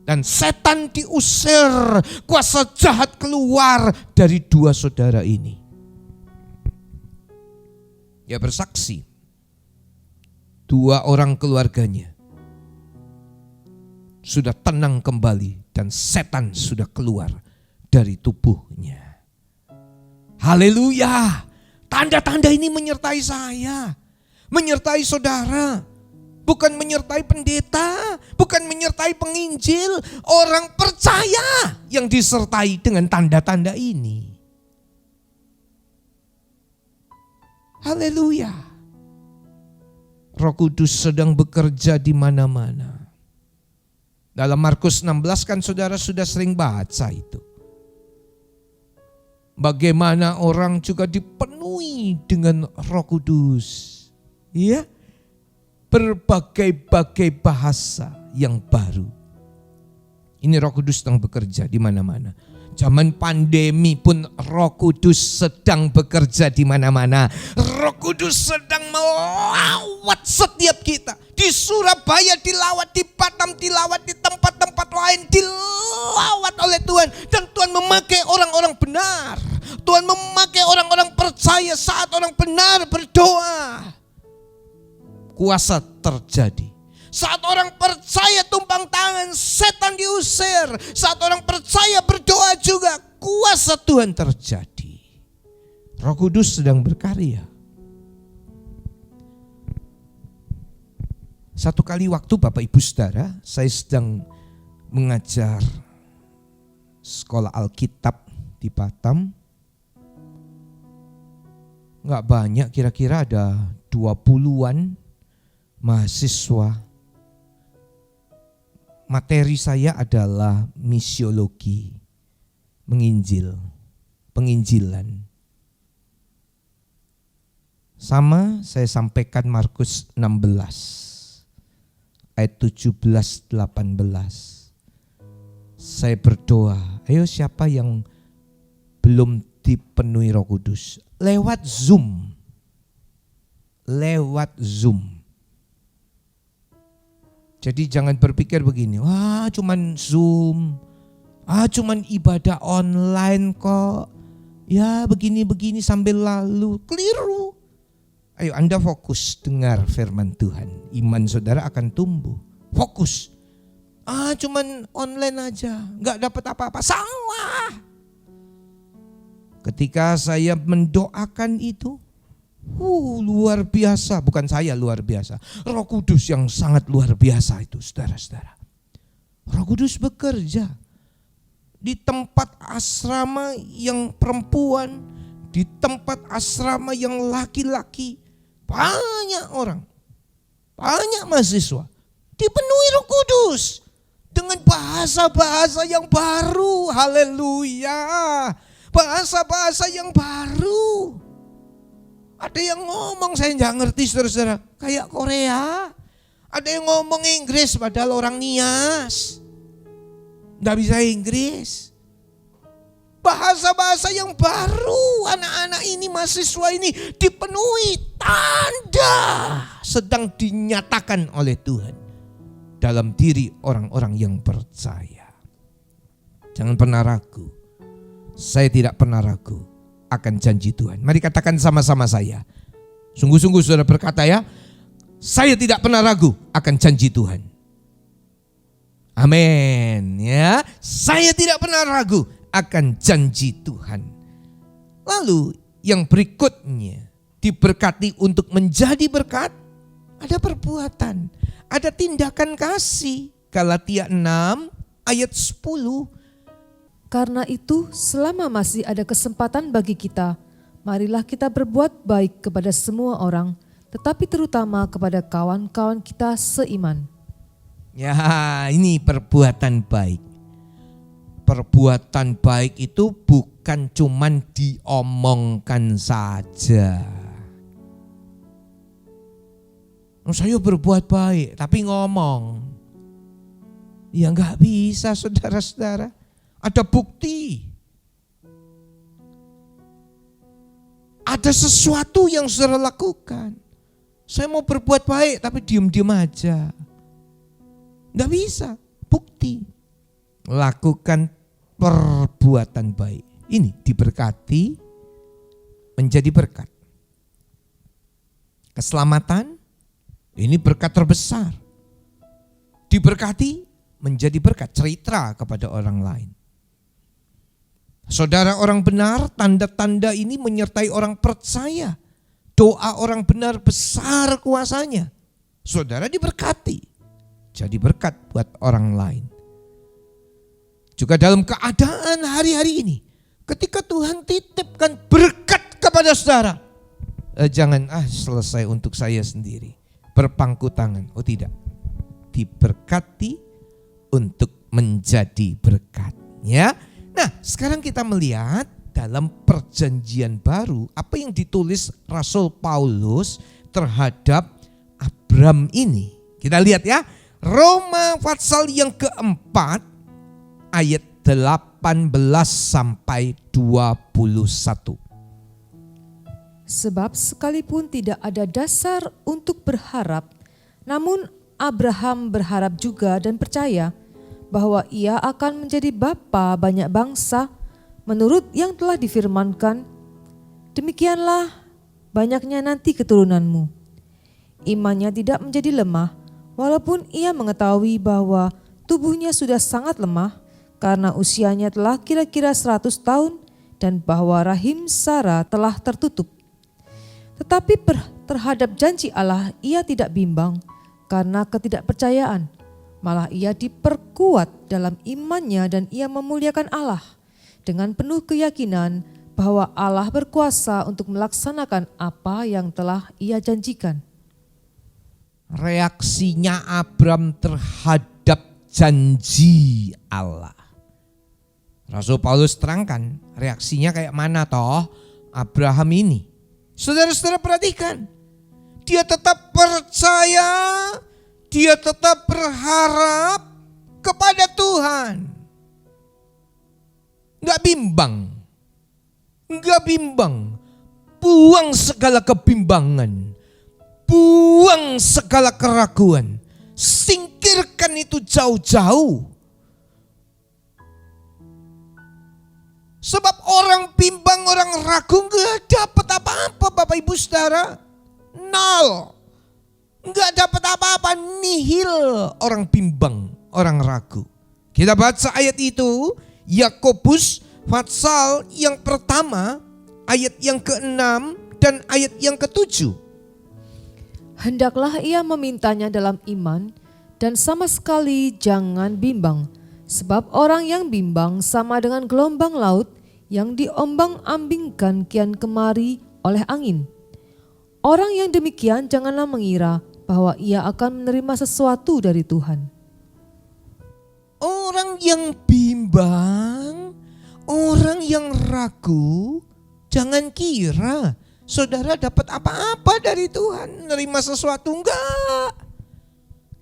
Speaker 2: Dan setan diusir, kuasa jahat keluar dari 2 saudara ini. Dia bersaksi, 2 orang keluarganya sudah tenang kembali dan setan sudah keluar dari tubuhnya. Haleluya. Tanda-tanda ini menyertai saya, menyertai saudara, bukan menyertai pendeta, bukan menyertai penginjil. Orang percaya yang disertai dengan tanda-tanda ini. Haleluya. Roh Kudus sedang bekerja di mana-mana. Dalam Markus 16 kan saudara sudah sering baca itu. Bagaimana orang juga dipenuhi dengan Roh Kudus. Ya, berbagai-bagai bahasa yang baru. Ini Roh Kudus sedang bekerja di mana-mana. Zaman pandemi pun Roh Kudus sedang bekerja di mana-mana. Roh Kudus sedang melawat setiap kita. Di Surabaya dilawat, di Batam dilawat, di tempat-tempat lain dilawat oleh Tuhan. Dan Tuhan memakai orang-orang benar. Tuhan memakai orang-orang percaya saat orang benar berdoa. Kuasa terjadi. Saat orang percaya tumpang tangan, setan diusir. Saat orang percaya berdoa juga, kuasa Tuhan terjadi. Roh Kudus sedang berkarya. Satu kali waktu Bapak Ibu Saudara, saya sedang mengajar sekolah Alkitab di Batam. Enggak banyak, kira-kira ada 20-an mahasiswa. Materi saya adalah misiologi, menginjil, penginjilan. Sama saya sampaikan Markus 16 ayat 17-18. Saya berdoa, ayo siapa yang belum dipenuhi Roh Kudus? Lewat Zoom. Jadi jangan berpikir begini, wah cuman Zoom, cuman ibadah online kok, ya begini-begini sambil lalu, keliru. Ayo Anda fokus dengar firman Tuhan, iman saudara akan tumbuh. Fokus, cuman online aja, gak dapat apa-apa, salah. Ketika saya mendoakan itu, luar biasa, bukan saya luar biasa. Roh Kudus yang sangat luar biasa itu saudara-saudara. Roh Kudus bekerja di tempat asrama yang perempuan, di tempat asrama yang laki-laki. Banyak orang, banyak mahasiswa dipenuhi Roh Kudus dengan bahasa-bahasa yang baru. Haleluya, bahasa-bahasa yang baru. Ada yang ngomong saya nggak ngerti saudara-saudara, kayak Korea. Ada yang ngomong Inggris padahal orang Nias, nggak bisa Inggris. bahasa-bahasa yang baru. Anak-anak ini, mahasiswa ini dipenuhi tanda sedang dinyatakan oleh Tuhan dalam diri orang-orang yang percaya. Jangan pernah ragu. Saya tidak pernah ragu akan janji Tuhan. Mari katakan sama-sama saya. Sungguh-sungguh saudara berkata ya, saya tidak pernah ragu akan janji Tuhan. Amin ya. Saya tidak pernah ragu akan janji Tuhan. Lalu yang berikutnya, diberkati untuk menjadi berkat, ada perbuatan, ada tindakan kasih. Galatia 6 ayat 10.
Speaker 3: Karena itu, selama masih ada kesempatan bagi kita, marilah kita berbuat baik kepada semua orang, tetapi terutama kepada kawan-kawan kita seiman.
Speaker 2: Ya, ini perbuatan baik. Perbuatan baik itu bukan cuman diomongkan saja. Saya berbuat baik tapi ngomong. Ya enggak bisa saudara-saudara. Ada bukti. Ada sesuatu yang saudara lakukan. Saya mau berbuat baik tapi diam-diam aja. Enggak bisa, bukti. Lakukan perbuatan baik. Ini diberkati menjadi berkat. Keselamatan, ini berkat terbesar. Diberkati menjadi berkat, cerita kepada orang lain. Saudara orang benar, tanda-tanda ini menyertai orang percaya. Doa orang benar besar kuasanya. Saudara diberkati. Jadi berkat buat orang lain. Juga dalam keadaan hari-hari ini, ketika Tuhan titipkan berkat kepada saudara, jangan selesai untuk saya sendiri, berpangku tangan. Oh tidak, diberkati untuk menjadi berkat. Ya, nah sekarang kita melihat dalam perjanjian baru apa yang ditulis Rasul Paulus terhadap Abram ini. Kita lihat ya. Roma pasal yang keempat ayat 18 sampai 21.
Speaker 3: Sebab sekalipun tidak ada dasar untuk berharap, namun Abraham berharap juga dan percaya bahwa ia akan menjadi bapa banyak bangsa menurut yang telah difirmankan, demikianlah banyaknya nanti keturunanmu. Imannya tidak menjadi lemah, walaupun ia mengetahui bahwa tubuhnya sudah sangat lemah karena usianya telah kira-kira 100 tahun dan bahwa rahim Sarah telah tertutup. Tetapi terhadap janji Allah ia tidak bimbang karena ketidakpercayaan. Malah ia diperkuat dalam imannya dan ia memuliakan Allah dengan penuh keyakinan bahwa Allah berkuasa untuk melaksanakan apa yang telah ia janjikan.
Speaker 2: Reaksinya Abram terhadap janji Allah. Rasul Paulus terangkan reaksinya kayak mana toh Abraham ini. Saudara-saudara perhatikan. Dia tetap percaya, dia tetap berharap kepada Tuhan. Enggak bimbang. Buang segala kebimbangan. Buang segala keraguan. Singkirkan itu jauh-jauh. Sebab orang bimbang, orang ragu gak dapat apa-apa Bapak Ibu Saudara. Nol. Gak dapat apa-apa, nihil orang bimbang, orang ragu. Kita baca ayat itu, Yakobus pasal yang pertama, ayat yang ke-6 dan ayat yang ke-7.
Speaker 3: Hendaklah ia memintanya dalam iman dan sama sekali jangan bimbang. Sebab orang yang bimbang sama dengan gelombang laut yang diombang-ambingkan kian kemari oleh angin. Orang yang demikian janganlah mengira bahwa ia akan menerima sesuatu dari Tuhan.
Speaker 2: Orang yang bimbang, orang yang ragu, jangan kira saudara dapat apa-apa dari Tuhan, menerima sesuatu, enggak.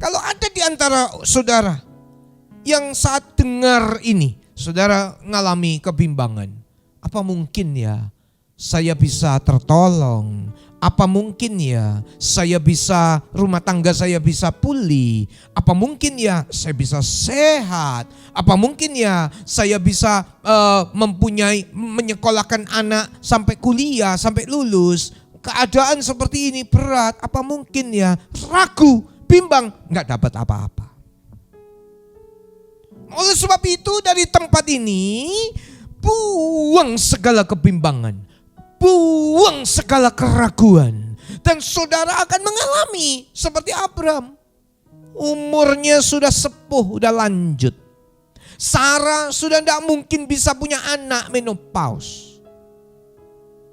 Speaker 2: Kalau ada di antara saudara yang saat dengar ini, saudara ngalami kebimbangan. Apa mungkin ya saya bisa tertolong? Apa mungkin ya saya bisa, rumah tangga saya bisa pulih? Apa mungkin ya saya bisa sehat? Apa mungkin ya saya bisa menyekolahkan anak sampai kuliah, sampai lulus? Keadaan seperti ini berat, apa mungkin ya? Ragu, bimbang, gak dapat apa-apa. Oleh sebab itu dari tempat ini, buang segala kebimbangan, buang segala keraguan. Dan saudara akan mengalami seperti Abram. Umurnya sudah sepuh, sudah lanjut. Sarah sudah tidak mungkin bisa punya anak, menopause.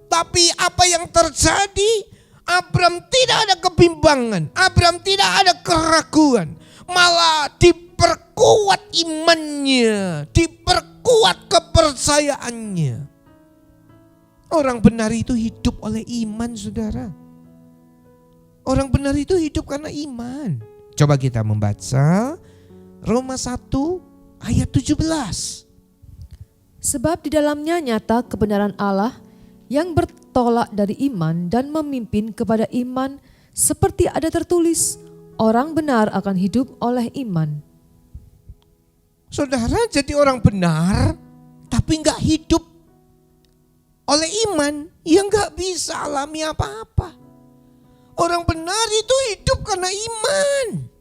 Speaker 2: Tapi apa yang terjadi? Abram tidak ada kebimbangan, Abram tidak ada keraguan. Malah diperkuat imannya, diperkuat kepercayaannya. Orang benar itu hidup oleh iman, saudara. Orang benar itu hidup karena iman. Coba kita membaca Roma 1 ayat 17.
Speaker 3: Sebab di dalamnya nyata kebenaran Allah yang bertolak dari iman dan memimpin kepada iman, seperti ada tertulis, orang benar akan hidup oleh iman.
Speaker 2: Saudara jadi orang benar tapi gak hidup oleh iman, ya gak bisa alami apa-apa. Orang benar itu hidup karena iman.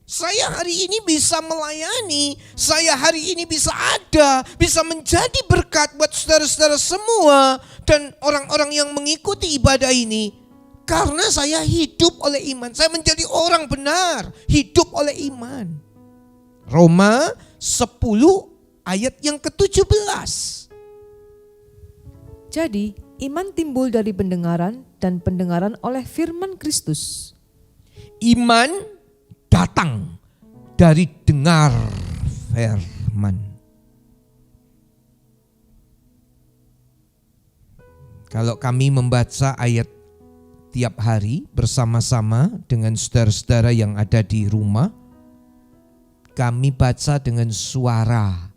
Speaker 2: Saya hari ini bisa melayani, saya hari ini bisa ada, bisa menjadi berkat buat saudara-saudara semua dan orang-orang yang mengikuti ibadah ini. Karena saya hidup oleh iman, saya menjadi orang benar, hidup oleh iman. Roma 10 ayat yang ke-17.
Speaker 3: Jadi, iman timbul dari pendengaran dan pendengaran oleh firman Kristus.
Speaker 2: Iman datang dari dengar firman. Kalau kami membaca ayat tiap hari bersama-sama dengan saudara-saudara yang ada di rumah, kami baca dengan suara.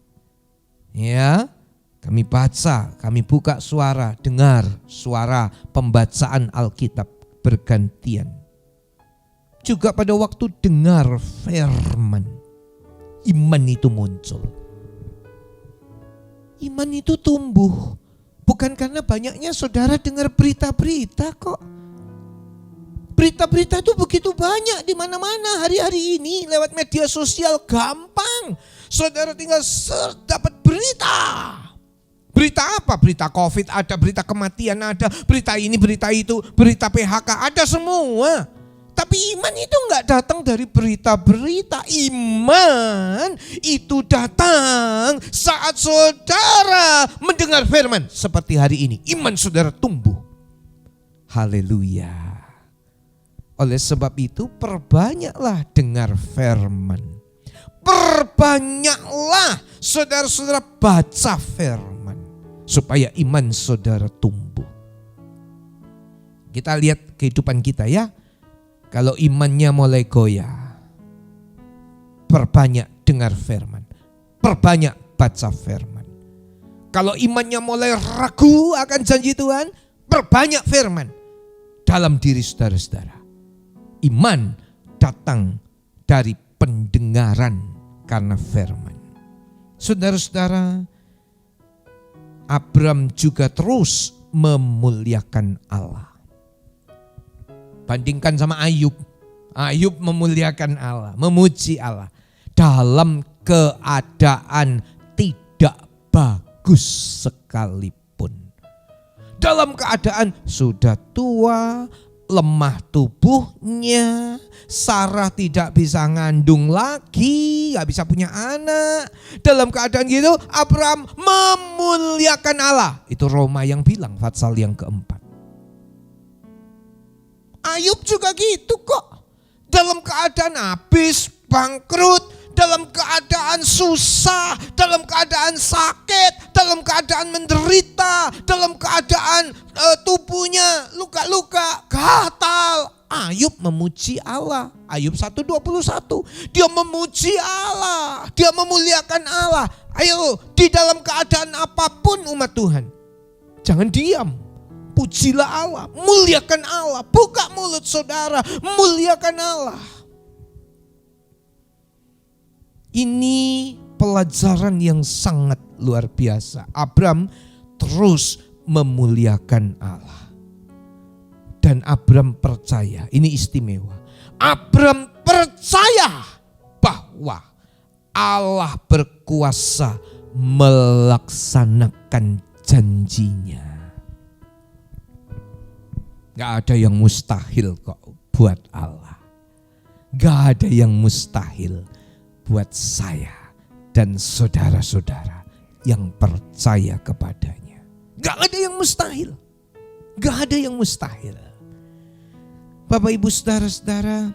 Speaker 2: Ya, kami baca, kami buka suara, dengar suara pembacaan Alkitab bergantian. Juga pada waktu dengar firman, iman itu muncul. Iman itu tumbuh, bukan karena banyaknya saudara dengar berita-berita kok. Berita-berita itu begitu banyak di mana-mana hari-hari ini lewat media sosial gampang. Saudara tinggal dapat berita. Berita apa? Berita COVID ada, berita kematian ada, berita ini, berita itu, berita PHK ada semua. Tapi iman itu enggak datang dari berita-berita. Iman itu datang saat saudara mendengar firman. Seperti hari ini, iman saudara tumbuh. Haleluya. Oleh sebab itu perbanyaklah dengar firman. Perbanyaklah saudara-saudara baca firman. Supaya iman saudara tumbuh. Kita lihat kehidupan kita ya. Kalau imannya mulai goyah, perbanyak dengar firman, perbanyak baca firman. Kalau imannya mulai ragu akan janji Tuhan, perbanyak firman dalam diri saudara-saudara. Iman datang dari pendengaran karena firman. Saudara-saudara, Abram juga terus memuliakan Allah. Bandingkan sama Ayub. Ayub memuliakan Allah, memuji Allah. Dalam keadaan tidak bagus sekalipun. Dalam keadaan sudah tua, lemah tubuhnya. Sarah tidak bisa ngandung lagi, gak bisa punya anak. Dalam keadaan gitu, Abram memuliakan Allah. Itu Roma yang bilang, pasal yang keempat. Ayub juga gitu kok. Dalam keadaan habis, bangkrut, dalam keadaan susah, dalam keadaan sakit, dalam keadaan menderita, dalam keadaan tubuhnya luka-luka, gatal. Ayub memuji Allah. Ayub 1:21. Dia memuji Allah. Dia memuliakan Allah. Ayo, di dalam keadaan apapun umat Tuhan, jangan diam. Pujilah Allah, muliakan Allah. Buka mulut saudara, muliakan Allah. Ini pelajaran yang sangat luar biasa. Abram terus memuliakan Allah. Dan Abram percaya, ini istimewa. Abram percaya bahwa Allah berkuasa melaksanakan janjinya. Gak ada yang mustahil kok buat Allah. Gak ada yang mustahil buat saya dan saudara-saudara yang percaya kepadanya. Gak ada yang mustahil. Gak ada yang mustahil. Bapak ibu saudara-saudara,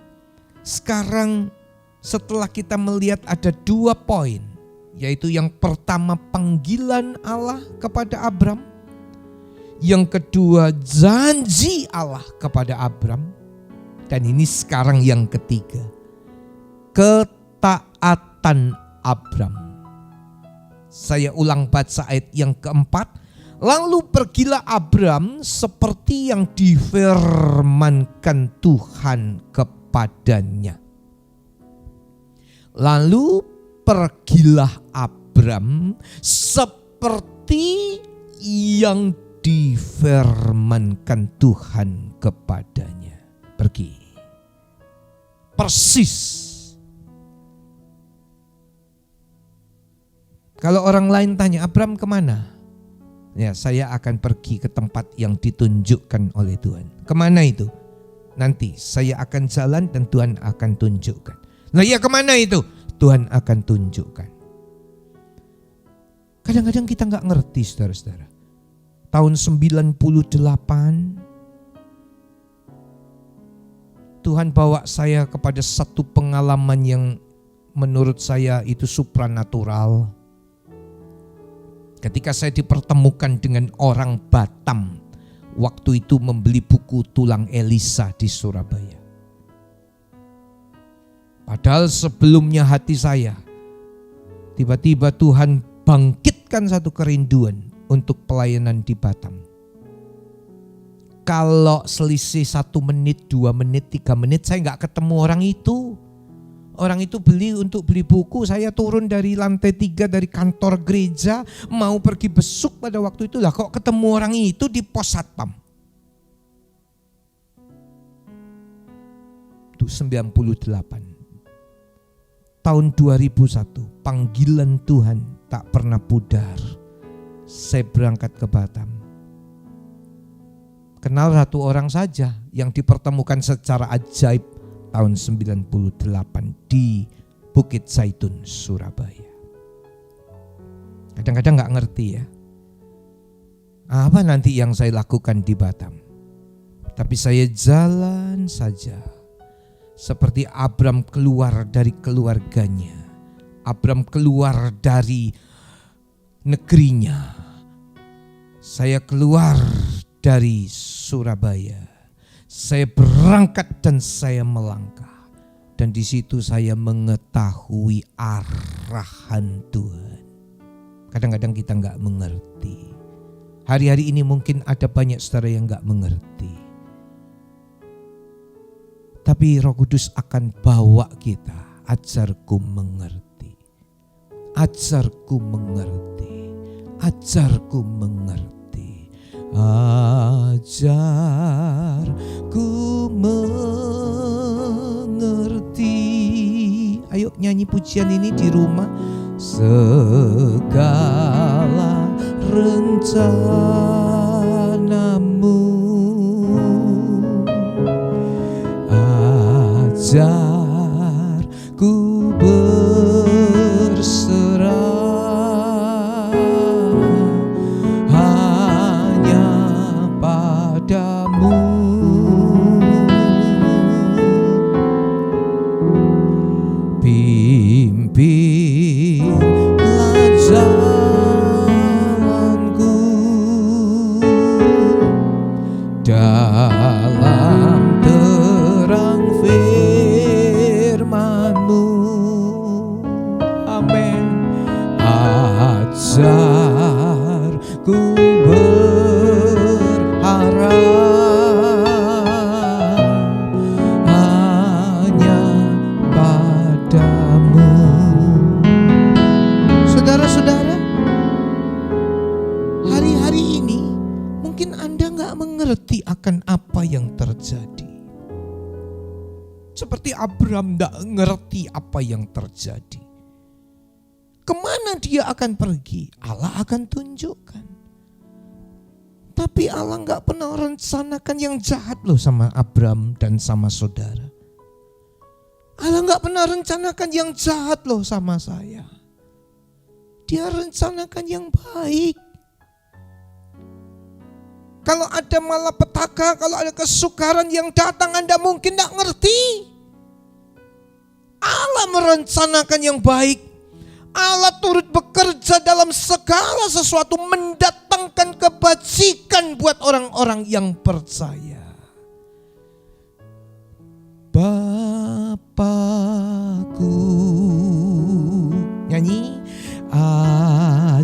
Speaker 2: sekarang setelah kita melihat ada 2 poin. Yaitu yang pertama panggilan Allah kepada Abram. Yang kedua janji Allah kepada Abram. Dan ini sekarang yang ketiga. Ketaatan Abram. Saya ulang baca ayat yang keempat. Lalu pergilah Abram seperti yang difirmankan Tuhan kepadanya. Lalu pergilah Abram seperti yang difirmankan Tuhan kepadanya. Pergi. Persis. Kalau orang lain tanya, Abram kemana? Ya, saya akan pergi ke tempat yang ditunjukkan oleh Tuhan. Kemana itu? Nanti saya akan jalan dan Tuhan akan tunjukkan. Nah ya, kemana itu? Tuhan akan tunjukkan. Kadang-kadang kita gak ngerti saudara-saudara. Tahun 98 Tuhan bawa saya kepada satu pengalaman yang menurut saya itu supranatural. Ketika saya dipertemukan dengan orang Batam, waktu itu membeli buku Tulang Elisa di Surabaya. Padahal sebelumnya hati saya, tiba-tiba Tuhan bangkitkan satu kerinduan untuk pelayanan di Batam. Kalau selisih 1 menit, 2 menit, 3 menit saya gak ketemu orang itu. Orang itu untuk beli buku, saya turun dari lantai 3 dari kantor gereja, mau pergi besuk pada waktu itu. Lah kok ketemu orang itu di pos satpam. Itu 98. Tahun 2001, panggilan Tuhan tak pernah pudar. Saya berangkat ke Batam. Kenal satu orang saja yang dipertemukan secara ajaib tahun 98 di Bukit Zaitun, Surabaya. Kadang-kadang gak ngerti ya, apa nanti yang saya lakukan di Batam. Tapi saya jalan saja. Seperti Abram keluar dari keluarganya. Abram keluar dari negerinya. Saya keluar dari Surabaya. Saya berangkat dan saya melangkah. Dan di situ saya mengetahui arahan Tuhan. Kadang-kadang kita gak mengerti. Hari-hari ini mungkin ada banyak saudara yang gak mengerti. Tapi Roh Kudus akan bawa kita. Ajarku mengerti. Ajarku mengerti. Ajarku mengerti. Ajarku mengerti. Ayo nyanyi pujian ini di rumah. Segala rencanamu, ajarku berserah hanya padamu. Pimpinlah jalanku dalam terang Seperti Abraham tidak ngerti apa yang terjadi. Kemana dia akan pergi? Allah akan tunjukkan. Tapi Allah gak pernah rencanakan yang jahat loh sama Abraham dan sama saudara. Allah gak pernah rencanakan yang jahat loh sama saya. Dia rencanakan yang baik. Kalau ada malapetaka, kalau ada kesukaran yang datang, Anda mungkin gak ngerti. Allah merencanakan yang baik. Allah turut bekerja dalam segala sesuatu, mendatangkan kebajikan buat orang-orang yang percaya. Bapakku, nyanyi,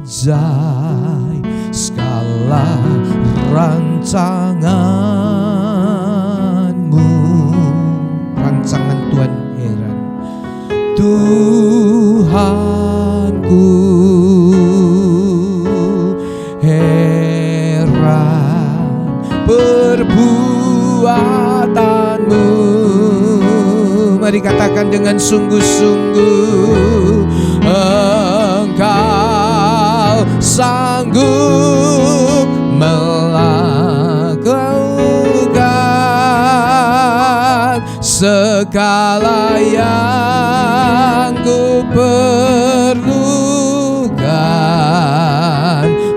Speaker 2: ajaib segala rancanganmu. Rancangan Tuhan heran. Tuhanku heran perbuatanmu. Mari katakan dengan sungguh-sungguh, Engkau sanggup melakukan segala yang ku perlukan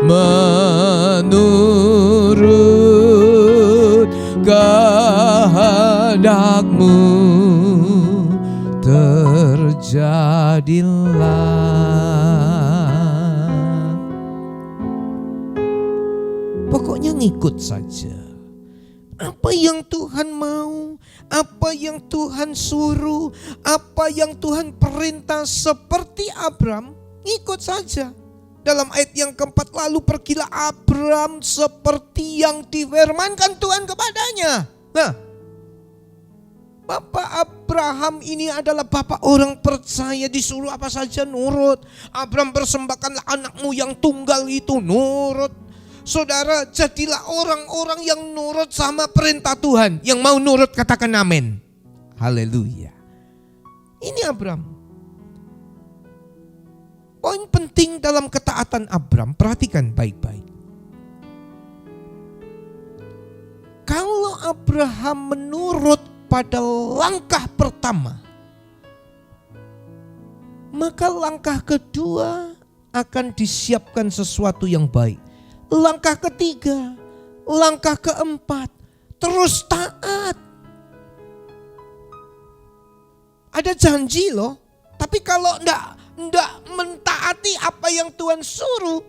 Speaker 2: menurut kehendak-Mu. Terjadilah. Pokoknya ngikut saja. Apa yang Tuhan mau, apa yang Tuhan suruh, apa yang Tuhan perintah, seperti Abraham, ngikut saja. Dalam ayat yang keempat, lalu pergilah Abraham seperti yang difirmankan Tuhan kepadanya. Nah, Bapak Abraham ini adalah bapak orang percaya, disuruh apa saja nurut. Abraham, persembahkanlah anakmu yang tunggal itu, nurut. Saudara, jadilah orang-orang yang nurut sama perintah Tuhan. Yang mau nurut katakan amin. Haleluya. Ini Abraham. Poin penting dalam ketaatan Abraham, perhatikan baik-baik. Kalau Abraham menurut pada langkah pertama, maka langkah kedua akan disiapkan sesuatu yang baik. Langkah ketiga, langkah keempat, terus taat. Ada janji loh, tapi kalau enggak mentaati apa yang Tuhan suruh,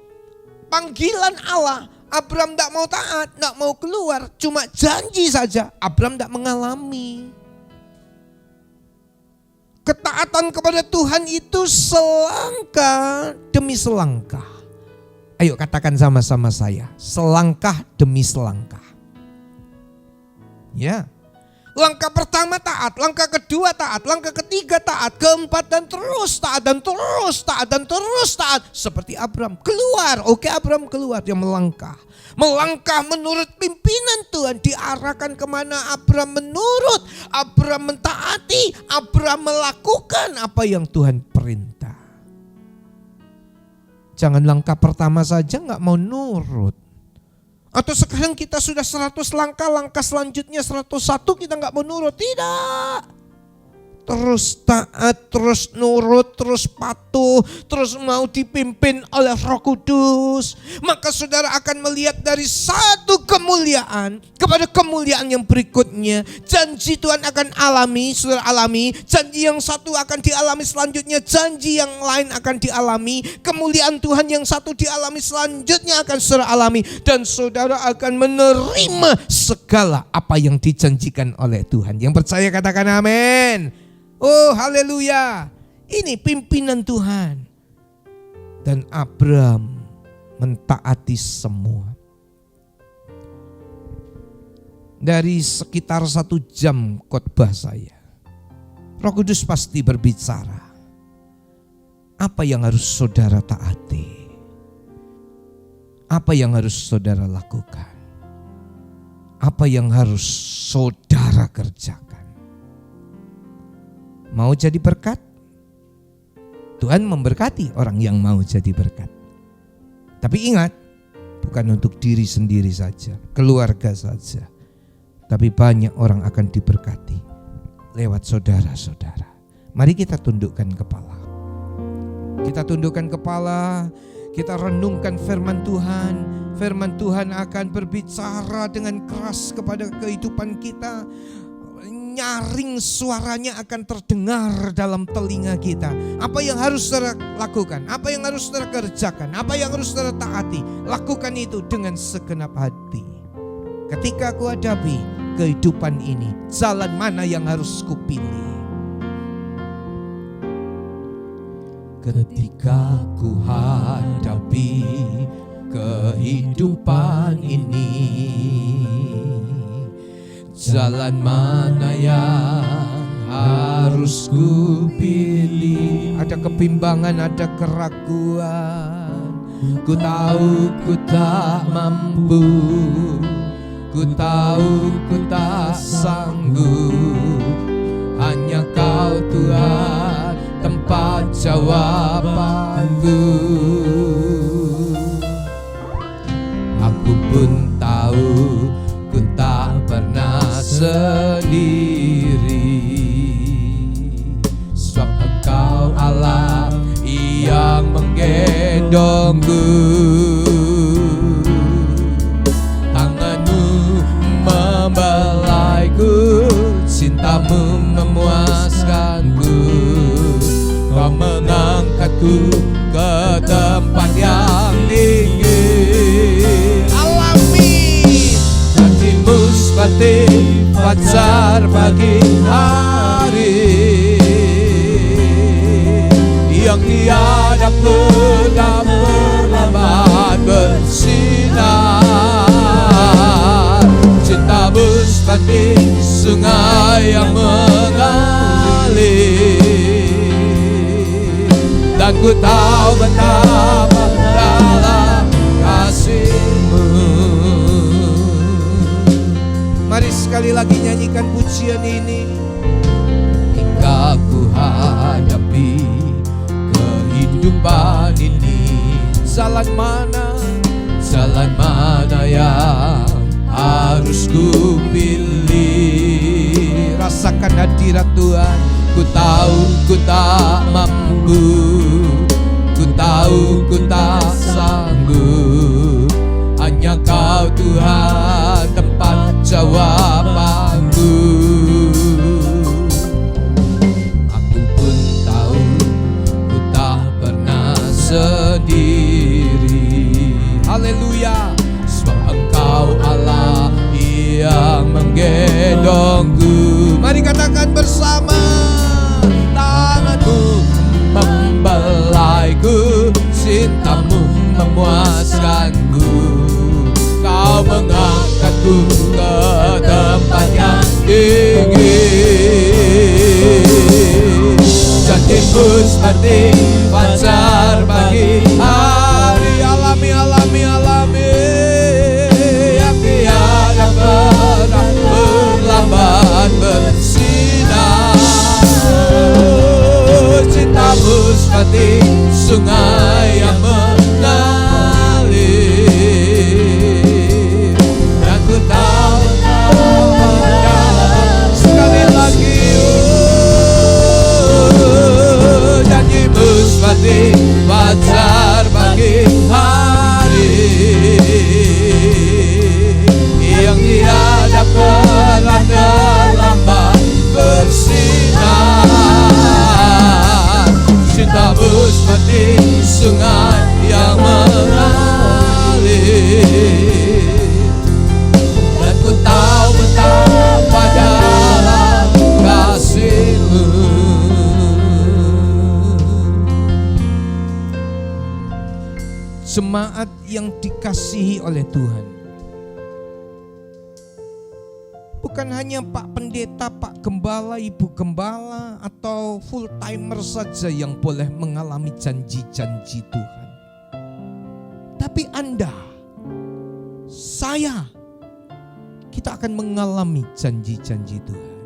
Speaker 2: panggilan Allah, Abraham enggak mau taat, enggak mau keluar, cuma janji saja, Abraham enggak mengalami. Ketaatan kepada Tuhan itu selangkah demi selangkah. Ayo katakan sama-sama saya, selangkah demi selangkah. Ya. Langkah pertama taat, langkah kedua taat, langkah ketiga taat, keempat dan terus taat dan terus taat dan terus taat. Seperti Abraham keluar, oke Abraham keluar, dia melangkah. Melangkah menurut pimpinan Tuhan, diarahkan kemana Abraham menurut, Abraham mentaati, Abraham melakukan apa yang Tuhan perintah. Jangan langkah pertama saja gak mau nurut. Atau sekarang kita sudah 100 langkah, langkah selanjutnya 101 kita gak mau nurut. Tidak. Terus taat, terus nurut, terus patuh, terus mau dipimpin oleh Roh Kudus. Maka saudara akan melihat dari satu kemuliaan kepada kemuliaan yang berikutnya. Janji Tuhan akan alami, saudara alami. Janji yang satu akan dialami selanjutnya, janji yang lain akan dialami. Kemuliaan Tuhan yang satu dialami selanjutnya akan saudara alami. Dan saudara akan menerima segala apa yang dijanjikan oleh Tuhan. Yang percaya katakan amin. Oh haleluya. Ini pimpinan Tuhan. Dan Abraham mentaati semua. Dari sekitar 1 jam khotbah saya, Roh Kudus pasti berbicara. Apa yang harus saudara taati? Apa yang harus saudara lakukan? Apa yang harus saudara kerjakan? Mau jadi berkat? Tuhan memberkati orang yang mau jadi berkat. Tapi ingat, bukan untuk diri sendiri saja, keluarga saja. Tapi banyak orang akan diberkati lewat saudara-saudara. Mari kita tundukkan kepala. Kita tundukkan kepala, kita renungkan firman Tuhan. Firman Tuhan akan berbicara dengan keras kepada kehidupan kita. Nyaring suaranya akan terdengar dalam telinga kita. Apa yang harus saudara lakukan? Apa yang harus saudara kerjakan? Apa yang harus saudara taati? Lakukan itu dengan segenap hati. Ketika aku hadapi kehidupan ini, jalan mana yang harus kupilih? Ketika ku hadapi kehidupan ini, jalan mana yang harus ku pilih? Ada kebimbangan, ada keraguan. Ku tahu ku tak mampu, ku tahu ku tak sanggup. Hanya Kau Tuhan tempat jawabanku. Aku pun tahu ku tak pernah sendiri, sebab Engkau Allah yang menggendongku. Tanganmu membelaiku, cintamu memuaskanku. Kau mengangkatku ke tempat yang tinggi. Alami janjimu seperti fajar pagi hari yang tiada pernah terlambat bersinar. Cintamu seperti sungai yang mengalir, dan ku tahu betapa dalam kasih-Mu. Mari sekali lagi nyanyikan pujian ini. Ketika ku hadapi kehidupan ini, jalan mana yang harus ku pilih? Rasakan hadirat Tuhan. Ku tahu ku tak mampu, ku tahu ku tak sanggup. Hanya Kau Tuhan tempat jawabanku. Aku pun tahu ku tak pernah sendiri. Haleluya, sebab Engkau Allah yang menggendongku. Mari katakan bersama. Tanganmu membelaiku, cintamu memuaskanku. Kau mengangkatku ke tempat yang tinggi. Janjimu seperti fajar pagi hari. Alami, alami, alami, yang tiada pernah terlambat bersinar. Cintamu seperti sungai yang mengalir, dan ku tahu sekali lagi, janjimu seperti fajar pagi hari yang tiada pernah terlambat bersinar. Cintamu seperti sungai yang mengalir, dan ku tahu betapa dalam kasih-Mu. Jemaat yang dikasihi oleh Tuhan, bukan hanya Pak Pendeta, Pak Gembala, Ibu Gembala, atau full timer saja yang boleh mengalami janji-janji Tuhan. Tapi Anda, saya, kita akan mengalami janji-janji Tuhan.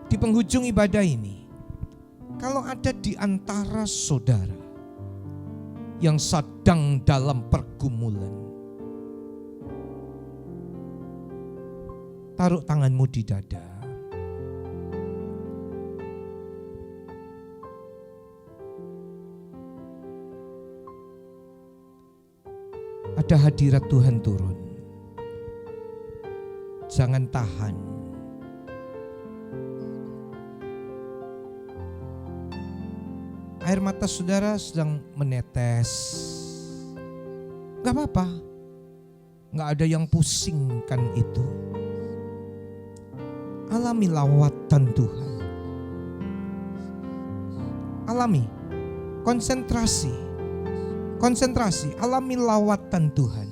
Speaker 2: Di di penghujung ibadah ini, kalau ada di antara saudara yang sedang dalam pergumulan, taruh tanganmu di dada. Ada hadirat Tuhan turun. Jangan tahan. Air mata saudara sedang menetes. Gak apa-apa. Gak ada yang pusingkan itu. Alami lawatan Tuhan. Alami. Konsentrasi. Alami lawatan Tuhan.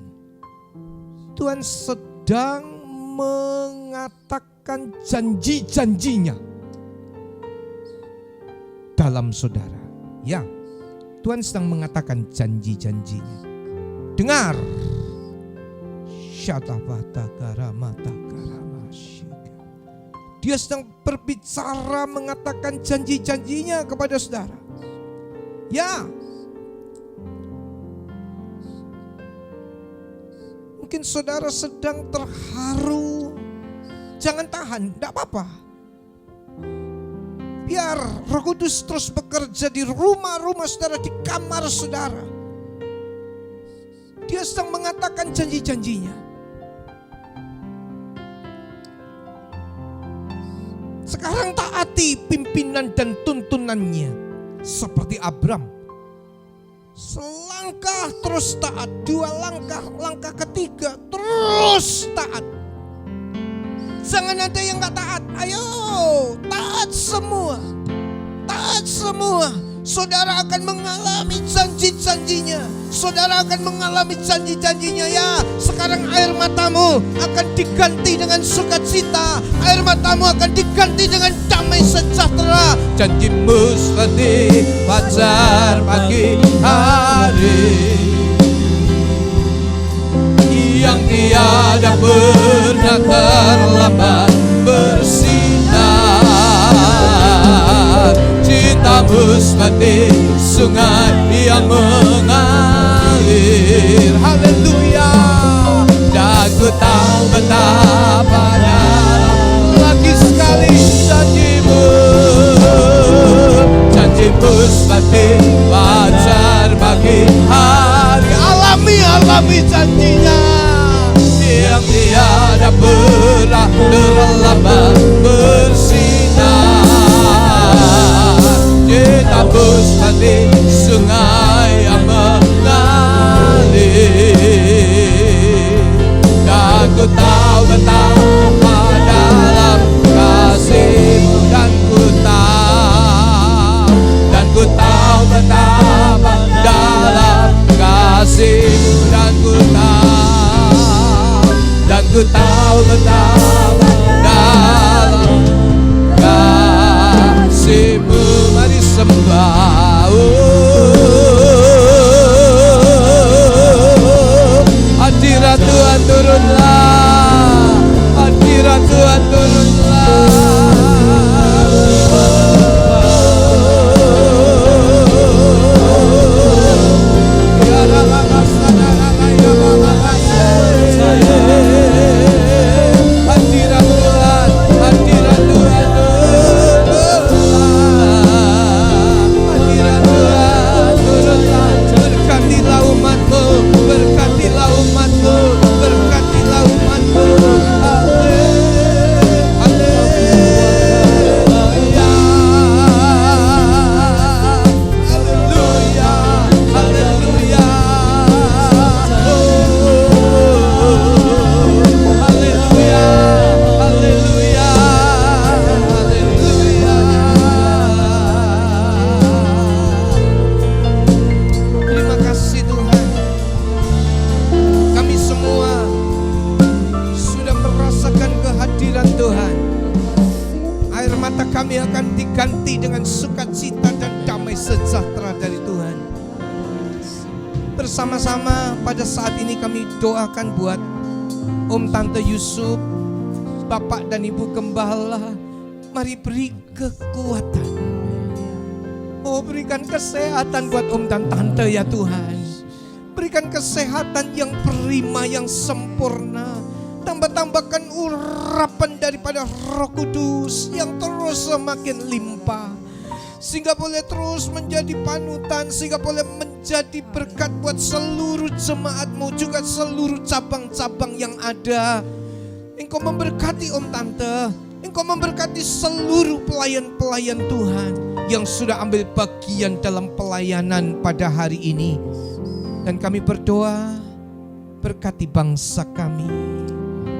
Speaker 2: Tuhan sedang mengatakan janji-janjinya dalam saudara. Ya, Tuhan sedang mengatakan janji-janjinya. Dengar. Dia sedang berbicara mengatakan janji-janjinya kepada saudara. Ya. Mungkin saudara sedang terharu. Jangan tahan, tidak apa-apa. Biar Roh Kudus terus bekerja di rumah-rumah saudara, di kamar saudara. Dia sedang mengatakan janji-janjinya. Sekarang taati pimpinan dan tuntunannya. Seperti Abram. Selangkah terus taat. 2 langkah, langkah ketiga terus taat. Jangan ada yang gak taat. Ayo, taat semua. Taat semua. Saudara akan mengalami janji-janjinya. Saudara akan mengalami janji-janjinya. Ya, sekarang air matamu akan diganti dengan sukacita. Air matamu akan diganti dengan damai sejahtera. Janjimu seperti fajar pagi hari yang tiada pernah terlambat bersinar. Cintamu seperti sungai yang mengalir. Haleluya. Dan ku tahu betapa dalam lagi sekali janjimu. Janjimu seperti fajar pagi hari. Alami janjinya yang tiada pernah terlambat bersinar. Cintamu seperti sungai yang mengalir. Dan ku tahu betapa dalam kasih-Mu. Dan ku tahu betapa dalam kasih-Mu. Dan ku tahu betapa dalam kasih-Mu. Mari sembah. Hadirat Tuhan turunlah. Hadirat Tuhan turunlah. Kami akan diganti dengan sukacita dan damai sejahtera dari Tuhan. Bersama-sama pada saat ini kami doakan buat Om Tante Yusuf, Bapak dan Ibu Gembala, Mari beri kekuatan. Oh, berikan kesehatan buat om dan tante ya Tuhan. Berikan kesehatan yang prima, yang sempurna. Tambah-tambahkan urapan daripada Roh Kudus yang terus semakin limpah. Sehingga boleh terus menjadi panutan, sehingga boleh menjadi berkat buat seluruh jemaatmu, juga seluruh cabang-cabang yang ada. Engkau memberkati om tante, Engkau memberkati seluruh pelayan-pelayan Tuhan yang sudah ambil bagian dalam pelayanan pada hari ini. Dan kami berdoa, berkati bangsa kami.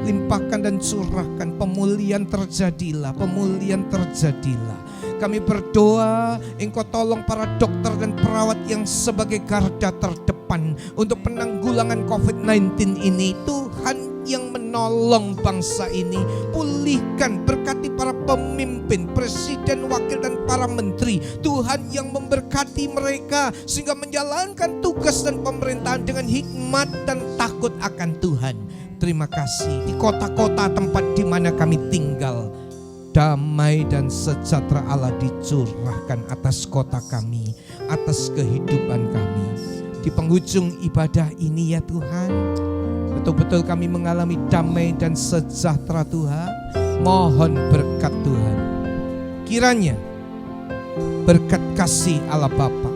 Speaker 2: Limpahkan dan curahkan, pemulihan terjadilah, pemulihan terjadilah. Kami berdoa, Engkau tolong para dokter dan perawat yang sebagai garda terdepan untuk penanggulangan COVID-19 ini. Tuhan yang menolong bangsa ini, pulihkan, berkati para pemimpin, presiden, wakil dan para menteri. Tuhan yang memberkati mereka sehingga menjalankan tugas dan pemerintahan dengan hikmat dan takut akan Tuhan. Terima kasih. Di kota-kota tempat di mana kami tinggal, damai dan sejahtera Allah dicurahkan atas kota kami, atas kehidupan kami. Di penghujung ibadah ini ya Tuhan, betul-betul kami mengalami damai dan sejahtera Tuhan. Mohon berkat Tuhan. Kiranya berkat kasih Allah Bapa,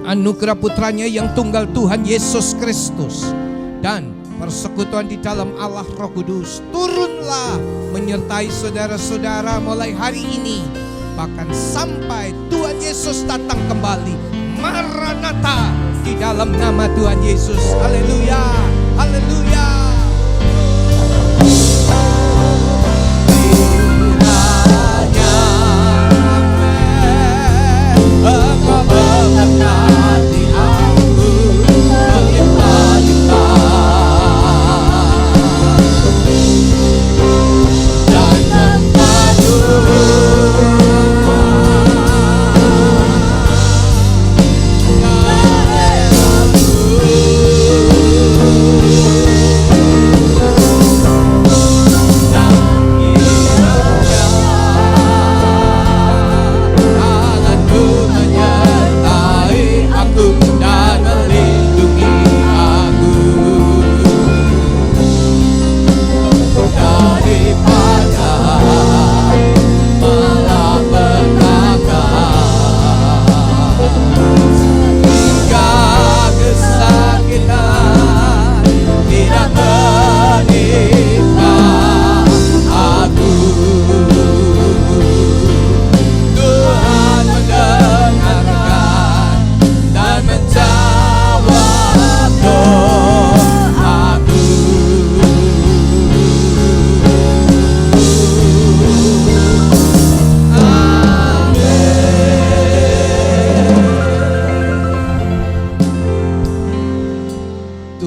Speaker 2: anugerah putranya yang tunggal Tuhan Yesus Kristus, dan persekutuan di dalam Allah Roh Kudus turunlah menyertai saudara-saudara mulai hari ini, bahkan sampai Tuhan Yesus datang kembali. Maranatha, di dalam nama Tuhan Yesus. Haleluya, haleluya. Engkau memberkati aku berlimpah-limpah dan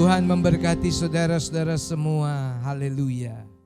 Speaker 2: Tuhan memberkati saudara-saudara semua. Haleluya.